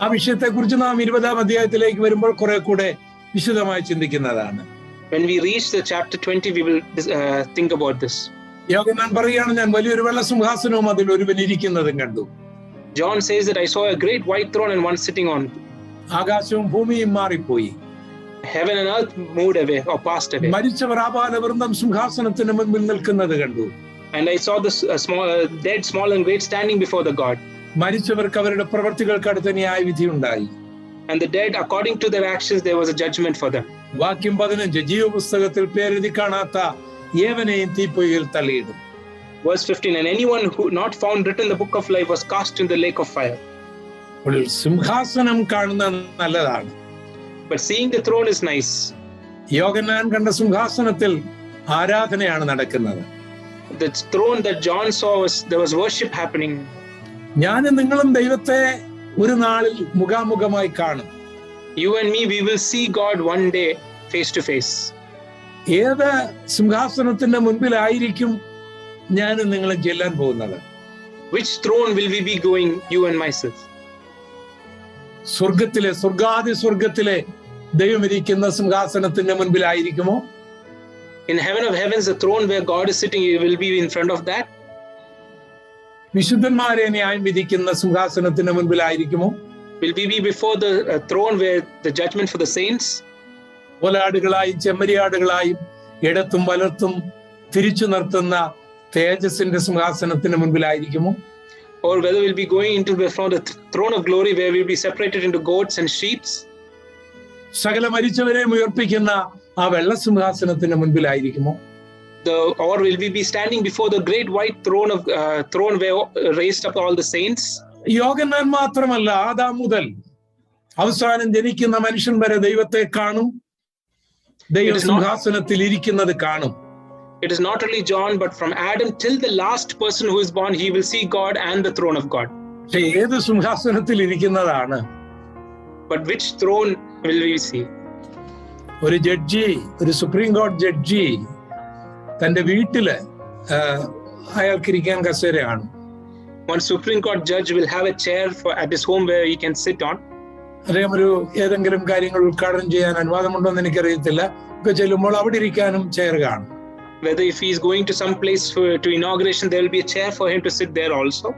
ആ വിഷയത്തെ കുറിച്ച് നാം 20-ാം അധ്യായത്തിലേക്ക് വരുമ്പോൾ കുറെ കൂടെ വിശദമായി ചിന്തിക്കുന്നതാണ്. When we reach the chapter 20 we will think about this. യോഹന്നാൻ പറയുകയാണ്, ഞാൻ വലിയൊരു വെള്ള സിംഹാസനവും അതിൽ ഒരുവൻ ഇരിക്കുന്നതും കണ്ടു. John says that I saw a great white throne and one sitting on. ആകാശവും ഭൂമിയും മാറിപ്പോയി. Heaven and earth moved away or passed away. മരിച്ചവർ ആബാലവൃന്ദം സിംഹാസനത്തിന് മുൻപിൽ നിൽക്കുന്നത് കണ്ടു. And I saw this dead, small and great standing before the God. മരിച്ചവർക്ക് അവരുടെ പ്രവൃത്തികൾക്ക് അടുത്ത ന്യായവിധി ഉണ്ടായി. And the dead, according to their actions, there was a judgment for them. വാക്യം 15, ജീവപുസ്തകത്തിൽ പേരെഴുതി കാണാത്ത ഏവനെയും തീപ്പൊയ്യിൽ തള്ളിയിടും. Verse 15, and anyone who not found written in the book of life was cast in the lake of fire. സിംഹാസനം കാണുന്നത് നല്ലതാണ്. But seeing the throne is nice. യോഹന്നാൻ കണ്ട സിംഹാസനത്തിൽ ആരാധനയാണ് നടക്കുന്നത്. The throne that John saw there was worship happening. ഞാനും നിങ്ങളും ദൈവത്തെ ഒരു നാളിൽ മുഖാമുഖമായി കാണും. You and me, we will see God one day face to face. ഏത് സിംഹാസനത്തിന്റെ മുൻപിലായിരിക്കും ഞാനും നിങ്ങളും ചെല്ലാൻ പോകുന്നത്? Which throne will we be going, you and myself? സ്വർഗത്തിലെ ദൈവം ഇരിക്കുന്ന സിംഹാസനത്തിന്റെ മുൻപിലായിരിക്കുമോ? In heaven of heavens, the throne where God is sitting, you will be in front of that. വിശുദ്ധന്മാരെ ന്യായം വിധിക്കുന്ന സിംഹാസനത്തിന്റെ മുൻപിലായിരിക്കുമോ? Will we be before the throne where the judgment for the saints? കോലാടുകളായും ചെമ്മരിയാടുകളായും ഇടത്തും വലത്തും തിരിച്ചു നിർത്തുന്ന തേജസ്സിന്റെ സിംഹാസനത്തിന് മുൻപിലായിരിക്കുമോ? Or whether we'll be going into before the throne of glory where we'll be separated into goats and sheep? സകല മരിച്ചവരെയും ഉയർപ്പിക്കുന്ന ആ വെള്ള സിംഹാസനത്തിന് മുൻപിലായിരിക്കുമോ? Or will we be standing before the great white throne where raised up all the saints? യോഗ്യന്മാർ മാത്രമല്ല, Adam മുതൽ അവസാനം ജനിക്കുന്ന മനുഷ്യൻ വരെ ദൈവത്തെ കാണും, ദൈവ സിംഹാസനത്തിൽ ഇരിക്കുന്നത് കാണും. It is not only John, but from Adam till the last person who is born, he will see God and the throne of God. ഏത് സിംഹാസനത്തിൽ ഇരിക്കുന്നതാണ്? But which throne will we see? ഒരു ജഡ്ജി, ഒരു supreme കോടതി judge തന്റെ വീട്ടില് അയാൾക്ക് ഇരിക്കാൻ കസേരയാണ്. One Supreme Court judge will have a chair at his home where he can sit on. അദ്ദേഹം ഏതെങ്കിലും കാര്യങ്ങൾ ഉദ്ഘാടനം ചെയ്യാൻ അനുവാദമുണ്ടോ എന്ന് എനിക്കറിയത്തില്ല. ഒക്കെ ചെല്ലുമ്പോൾ അവിടെ ഇരിക്കാനും ചെയർ കാണും. Whether if he is going to some place to inauguration, there will be a chair for him to sit there also.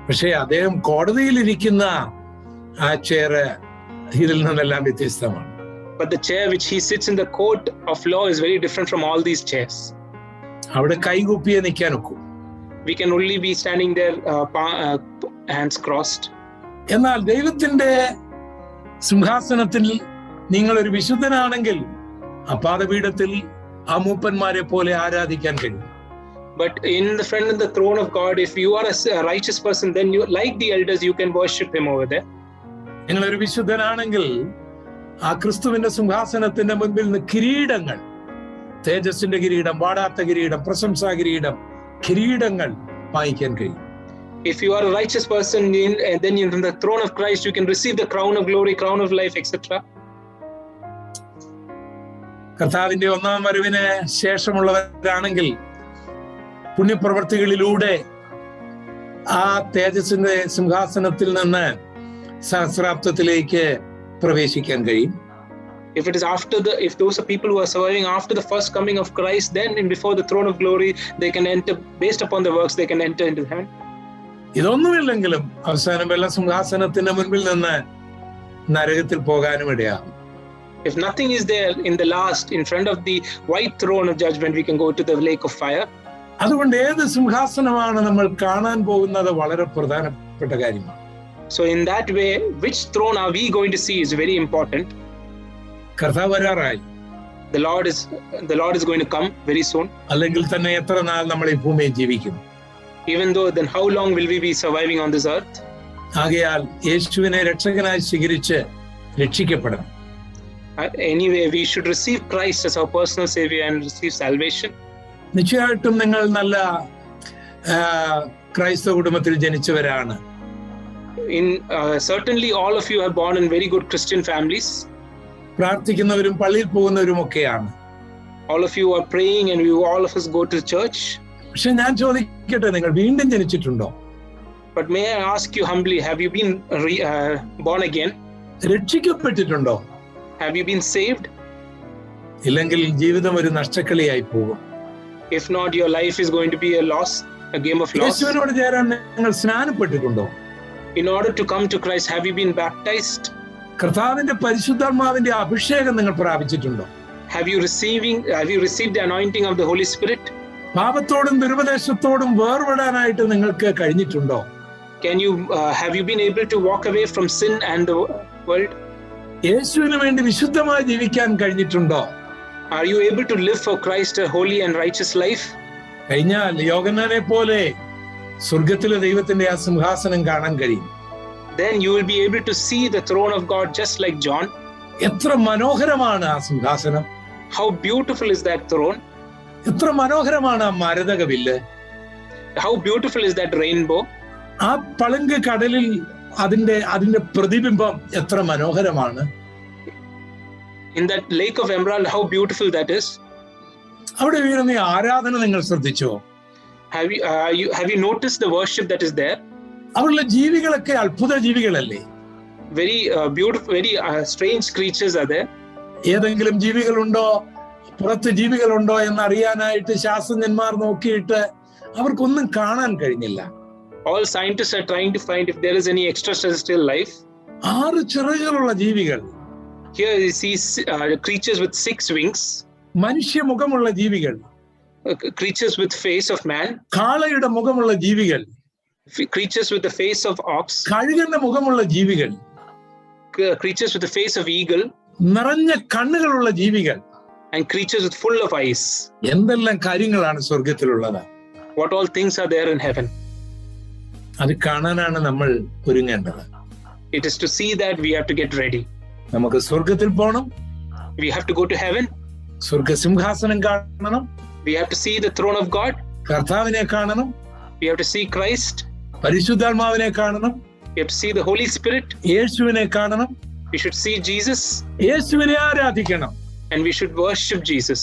പക്ഷേ അദ്ദേഹം കോടതിയിൽ ഇരിക്കുന്ന ആ ചെയർ ഇതിൽ നിന്നെല്ലാം വ്യത്യസ്തമാണ്. But the chair which he sits in the court of law is very different from all these chairs. അവിടെ കൈകൂപ്പിയെ നിൽക്കാൻ ഒക്കും. We can only be standing there, hands crossed. എന്നാൽ ദൈവത്തിന്റെ സിംഹാസനത്തിൽ നിങ്ങൾ ഒരു വിശുദ്ധനാണെങ്കിൽ ആ പാദപീഠത്തിൽ ആ മൂപ്പന്മാരെ പോലെ ആരാധിക്കാൻ കഴിയും. But in the front of the throne of God, if you are a righteous person, then you, like the elders, you can worship him over there. നിങ്ങൾ ഒരു വിശുദ്ധനാണെങ്കിൽ ആ ക്രിസ്തുവിന്റെ സിംഹാസനത്തിന്റെ മുൻപിൽ നിന്ന് കിരീടങ്ങൾ, തേജസ്സിന്റെ കിരീടം, വാടാത്ത കിരീടം, പ്രശംസാ കിരീടം, കിരീടങ്ങൾ വാങ്ങിക്കാൻ കഴിയും. If you are a righteous person, then in the throne of Christ, you can receive the crown of glory, crown of life, etc. കർത്താവിന്റെ ഒന്നാം വരവിന് ശേഷമുള്ളവരാണെങ്കിൽ പുണ്യപ്രവർത്തികളിലൂടെ ആ തേജസ്സിന്റെ സിംഹാസനത്തിൽ നിന്ന് സഹസ്രാബ്ദത്തിലേക്ക് പ്രവേശിക്കാൻ കഴിയും. If it is if those are people who are surviving after the first coming of Christ, then before the throne of glory, they can enter, based upon the works, they can enter into heaven. ഇതൊന്നുമില്ലെങ്കിലും അവസാനം വെള്ള സിംഹാസനത്തിന്റെ മുൻപിൽ നിന്ന് നരകത്തിൽ പോകാനും ഇടയാകും. If nothing is there in the last, in front of the white throne of judgment, we can go to the lake of fire. അതുകൊണ്ട് ഏത് സിംഹാസനമാണ് നമ്മൾ കാണാൻ പോകുന്നത് വളരെ പ്രധാനപ്പെട്ട കാര്യമാണ്. So in that way, which throne are we going to see is very important. കർത്താവ് വരാറായി. The Lord is going to come very soon. അല്ലെങ്കിൽ തന്നെ എത്ര നാൾ നമ്മൾ ഈ ഭൂമിയിൽ ജീവിക്കും? Even though, then how long will we be surviving on this earth? ആകയാൽ യേശുവിനെ രക്ഷകനായി സ്വീകരിച്ച് രക്ഷിക്കപ്പെടണം. Anyway, we should receive Christ as our personal savior and receive salvation. നിശ്ചയമായിട്ടും നിങ്ങൾ നല്ല ക്രൈസ്തവ കുടുംബത്തിൽ ജനിച്ചവരാണ്. Certainly all of you are born in very good Christian families. പ്രാർത്ഥിക്കുന്നവരും പള്ളിയിൽ പോകുന്നവരും ഒക്കെയാണ്. All of you are praying and all of us go to church. പക്ഷെ ഞാൻ ചോദിക്കട്ടെ, നിങ്ങൾ വീണ്ടും ജനിച്ചിട്ടുണ്ടോ? But may I ask you humbly, have you been born again? രക്ഷിക്കപ്പെട്ടിട്ടുണ്ടോ? Have you been saved? ഇല്ലെങ്കിൽ ജീവിതം ഒരു നഷ്ടക്കളിയായി പോകും. If not, your life is going to be a loss, a game of loss. യേശുവിനോട് ചേരാൻ നിങ്ങൾ സ്നാനപ്പെട്ടിട്ടുണ്ടോ? In order to come to Christ, have you been baptized? കർത്താവിന്റെ പരിശുദ്ധാത്മാവിന്റെ അഭിഷേകം നിങ്ങൾ പ്രാപിച്ചിട്ടുണ്ടോ? Have you received the anointing of the Holy Spirit? പാപത്തോടും ദുരുപദേശത്തോടും വേർപെടാനായിട്ട് നിങ്ങൾക്ക് കഴിഞ്ഞിട്ടുണ്ടോ? Have you been able to walk away from sin and the world? യേശുവിന് വേണ്ടി വിശുദ്ധമായി ജീവിക്കാൻ കഴിഞ്ഞിട്ടുണ്ടോ? Are you able to live for Christ a holy and righteous life? കഴിഞ്ഞാൽ യോഹന്നാനെ പോലെ സ്വർഗത്തിലെ ദൈവത്തിന്റെ ആ സിംഹാസനം കാണാൻ കഴിയും. Then you will be able to see the throne of God just like John. എത്ര മനോഹരമാണ് ആ സിംഹാസനം! How beautiful is that throne! എത്ര മനോഹരമാണ് ആ മരതകവില്ല്! How beautiful is that rainbow! ആ പളുങ്ക് കടലിൽ അതിന്റെ പ്രതിബിംബം എത്ര മനോഹരമാണ്! In that lake of emerald, how beautiful that is! അവിടെ വീഴുന്ന ആരാധന നിങ്ങൾ ശ്രദ്ധിച്ചോ? Have you noticed the worship that is there? അവരുടെ ജീവികളൊക്കെ അത്ഭുത ജീവികളല്ലേ? very beautiful, very strange creatures are there. ഏതെങ്കിലും ജീവികളുണ്ടോ, പുറത്ത് ജീവികളുണ്ടോ എന്നറിയാനായിട്ട് ശാസ്ത്രജ്ഞന്മാർ നോക്കിയിട്ട് അവർക്കൊന്നും കാണാൻ കഴിഞ്ഞില്ല. All scientists are trying to find if there is any extraterrestrial life. 6 ചിറകുകളുള്ള ജീവികൾ. Here you see creatures with 6 wings. മനുഷ്യ മുഖമുള്ള ജീവികൾ. Creatures with face of man. കാളയുടെ മുഖമുള്ള ജീവികൾ. Creatures with the face of ox. കഴുകന്റെ മുഖമുള്ള ജീവികൾ. Creatures with the face of eagle. നിറഞ്ഞ കണ്ണുകളുള്ള ജീവികൾ. And creatures with full of eyes. എന്തെല്ലാം കാര്യങ്ങളാണ് സ്വർഗത്തിലുള്ളത്. What all things are there in heaven. അത് കാണാനാണ് നമ്മൾ ഒരുങ്ങേണ്ടത്. It is to see that we have to get ready. നമുക്ക് സ്വർഗത്തിൽ പോകണം. We have to go to heaven. സ്വർഗസിംഹാസനം കാണണം. We have to see the throne of God. കർത്താവിനെ കാണണം. We have to see Christ. പരിശുദ്ധാത്മാവിനെ കാണണം. We have to see the Holy Spirit. യേശുവിനെ കാണണം. We should see Jesus. യേശുവിനെ ആരാധിക്കണം. And we should worship Jesus.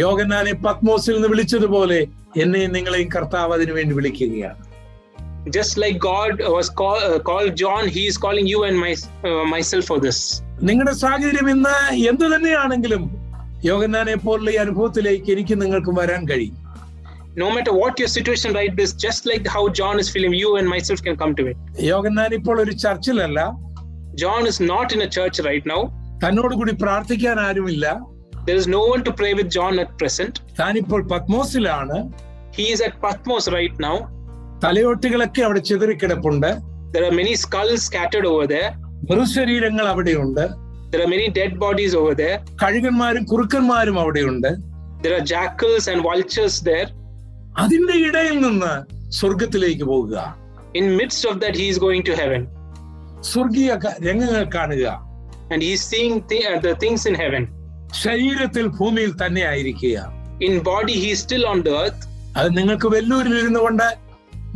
യോഹന്നാനെ പത്മോസിൽ നിന്ന് വിളിച്ചതുപോലെ എന്നെയും നിങ്ങളെയും കർത്താവ് അതിനു വേണ്ടി വിളിക്കുകയാണ്. Just like God was called John, he is calling you and myself for this. നിങ്ങളുടെ സാഹചര്യം ഇന്ന് എന്ത് തന്നെയാണെങ്കിലും യോഹന്നാനെ പോലുള്ള ഈ അനുഭവത്തിലേക്ക് എനിക്ക് നിങ്ങൾക്ക് വരാൻ കഴിയും. No matter what your situation right is, just like how John is feeling, you and myself can come to it. യോഹന്നാൻ ഇപ്പോൾ ഒരു ചർച്ചിലല്ല. John is not in a church right now. തന്നോട് കൂടി പ്രാർത്ഥിക്കാൻ ആരുമില്ല. There is no one to pray with John at present. താനിപ്പോൾ പത്മോസിലാണ്. He is at Patmos right now. തലയോട്ടികളൊക്കെ അവിടെ ചിതറിക്കിടപ്പുണ്ട്. There are many skulls scattered over there. മൃതശരീരങ്ങൾ അവിടെയുണ്ട്. There are many dead bodies over there. കഴുകന്മാരും കുറുക്കന്മാരും അവിടെയുണ്ട്. There are jackals and vultures there. അതിന്റെ ഇടയിൽ നിന്ന് സ്വർഗത്തിലേക്ക് പോകുക. In midst of that, he is going to heaven. സ്വർഗീയ രംഗങ്ങൾ കാണുക. And he is seeing the things in heaven. ശരീരത്തിൽ ഭൂമിയിൽ തന്നെ ആയിരിക്കുക. In body, he is still on the earth. അത് നിങ്ങൾക്ക് വെല്ലൂരിൽ ഇരുന്നു കൊണ്ട്,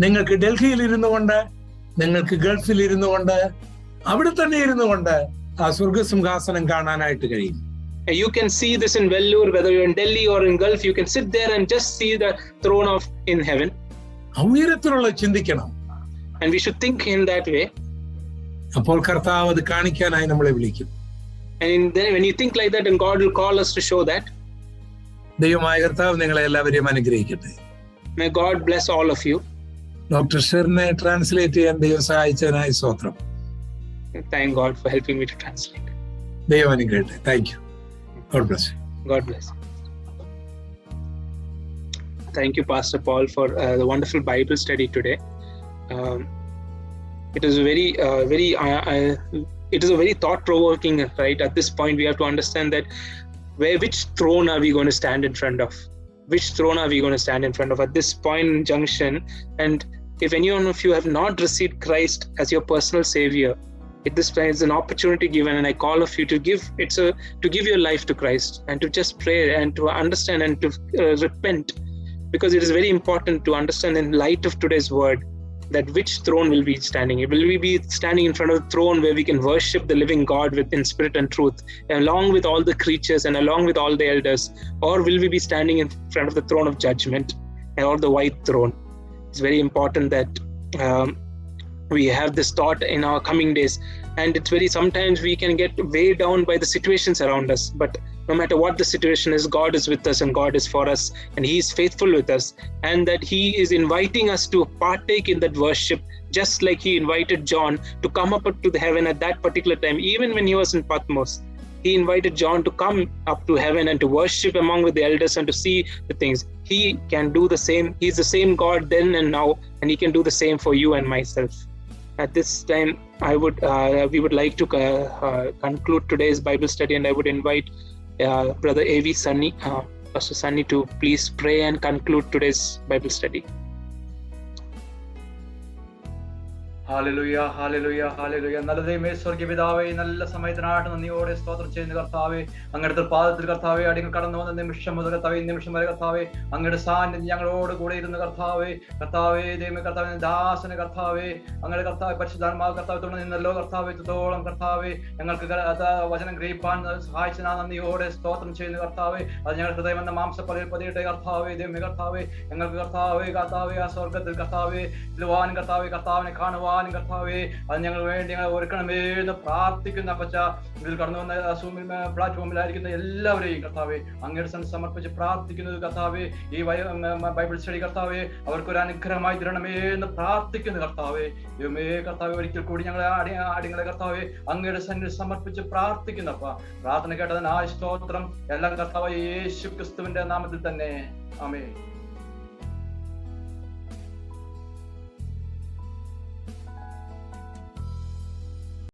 നിങ്ങൾക്ക് ഡൽഹിയിൽ ഇരുന്നു കൊണ്ട്, നിങ്ങൾക്ക് ഗൾഫിൽ ഇരുന്നു കൊണ്ട്, അവിടെ തന്നെ ഇരുന്നു കൊണ്ട് ആ സ്വർഗസിംഹാസനം കാണാനായിട്ട് കഴിയും. You can see this in Vellore, whether you're in Delhi or in Gulf, you can sit there and just see the throne of in heaven. ഉയരത്തിലുള്ള ചിന്തിക്കണം. And we should think in that way. അപ്പോൾ കർത്താവ് അത് കാണിക്കാനായി നമ്മളെ വിളിക്കും. And then when you think like that, and God will call us to show that. ദൈവമായ കർത്താവ് നിങ്ങളെ എല്ലാവരെയും അനുഗ്രഹിക്കട്ടെ. May God bless all of you. Doctor ഷെറിനെ ട്രാൻസ്ലേറ്റ് ചെയ്യാൻ ദൈവം സഹായിച്ചതിനായി സ്തോത്രം. Thank God for helping me to translate. ദൈവം അനുഗ്രഹിക്കട്ടെ. Thank you. God bless you. God bless you. Thank you, Pastor Paul, for the wonderful Bible study today. It is it is a very thought-provoking, right? At this point, we have to understand that which throne are we going to stand in front of? Which throne are we going to stand in front of at this point in junction? And if any one of you have not received Christ as your personal Savior, at this time is an opportunity given, and I call of you to give your life to Christ and to just pray and to understand and to repent, because it is very important to understand in light of today's word that which throne will we be standing? Will we be standing in front of the throne where we can worship the living God in spirit and truth, along with all the creatures and along with all the elders, or will we be standing in front of the throne of judgment or the white throne? It's very important that we have this thought in our coming days. And sometimes we can get weighed down by the situations around us, but no matter what the situation is, God is with us and God is for us, and He is faithful with us, and that He is inviting us to partake in that worship, just like He invited John to come up to the heaven at that particular time. Even when he was in Patmos, He invited John to come up to heaven and to worship among with the elders and to see the things. He can do the same. He's the same God then and now, and He can do the same for you and myself. At this time, we would like to conclude today's Bible study, and I would invite Brother A.V. Sunny, Pastor Sunny, to please pray and conclude today's Bible study. Hallelujah, hallelujah, hallelujah. നല്ല ദൈവമേ, സ്വർഗ്ഗീയ പിതാവേ, നല്ല സമയത്തിനായിട്ട് നന്ദിയോടെ സ്തോത്രം ചെയ്യുന്ന കർത്താവേ, അങ്ങയുടെ പാദത്തിൽ കർത്താവേ അടിങ്ങൾ കടന്നു വന്ന നിമിഷം മുതൽ കർത്താവേ, നിമിഷം വരെ കർത്താവേ, അങ്ങയുടെ സാന്നിധ്യം ഞങ്ങളോട് കൂടെ ഇരുന്ന് കർത്താവേ, ദൈവമേ കർത്താവേ, ദാസന് കർത്താവേ, അങ്ങയുടെ കർത്താവേ പരിശുദ്ധാത്മാവ് കർത്താവേ തുടർന്ന് നിന്നല്ലോ കർത്താവേ, ഇത്രത്തോളം കർത്താവേ ഞങ്ങൾക്ക് വചനം ഗ്രഹിപ്പാൻ സഹായിച്ച നന്ദിയോടെ സ്തോത്രം ചെയ്യുന്ന കർത്താവേ, അത് ഞങ്ങളുടെ ഹൃദയം എന്ന മാംസപ്പലയിൽ പതിയിട്ട് കർത്താവേ, ദൈവമേ കർത്താവേ, ഞങ്ങൾക്ക് കർത്താവേ ആ സ്വർഗത്തിൽ കർത്താവേ കർത്താവിനെ കാണുവാൻ വരുവാനും കർത്താവേ അത് ഞങ്ങൾ വേണ്ടി ഞങ്ങൾ ഒരുക്കണമേ എന്ന് പ്രാർത്ഥിക്കുന്ന അപ്പച്ച. ഇതിൽ കടന്നു വന്ന സൂമിൽ പ്ലാറ്റ്ഫോമിലായിരിക്കുന്ന എല്ലാവരെയും കർത്താവേ അങ്ങയുടെ സമർപ്പിച്ച് പ്രാർത്ഥിക്കുന്നത് കർത്താവേ. ഈ ബൈബിൾ സ്റ്റഡി കർത്താവേ അവർക്കൊരു അനുഗ്രഹമായി തരണമേ എന്ന് പ്രാർത്ഥിക്കുന്നു കർത്താവേ. ദൈവമേ കർത്താവേ ഒരിക്കൽ കൂടി ഞങ്ങളെ അടിങ്ങളെ കർത്താവേ അങ്ങയുടെ സന്നിധിയിൽ സമർപ്പിച്ച് പ്രാർത്ഥിക്കുന്നപ്പ. പ്രാർത്ഥന കേട്ടതിനായ സ്തോത്രം. എല്ലാം കർത്താവേ യേശു ക്രിസ്തുവിന്റെ നാമത്തിൽ തന്നെ. ആമേൻ.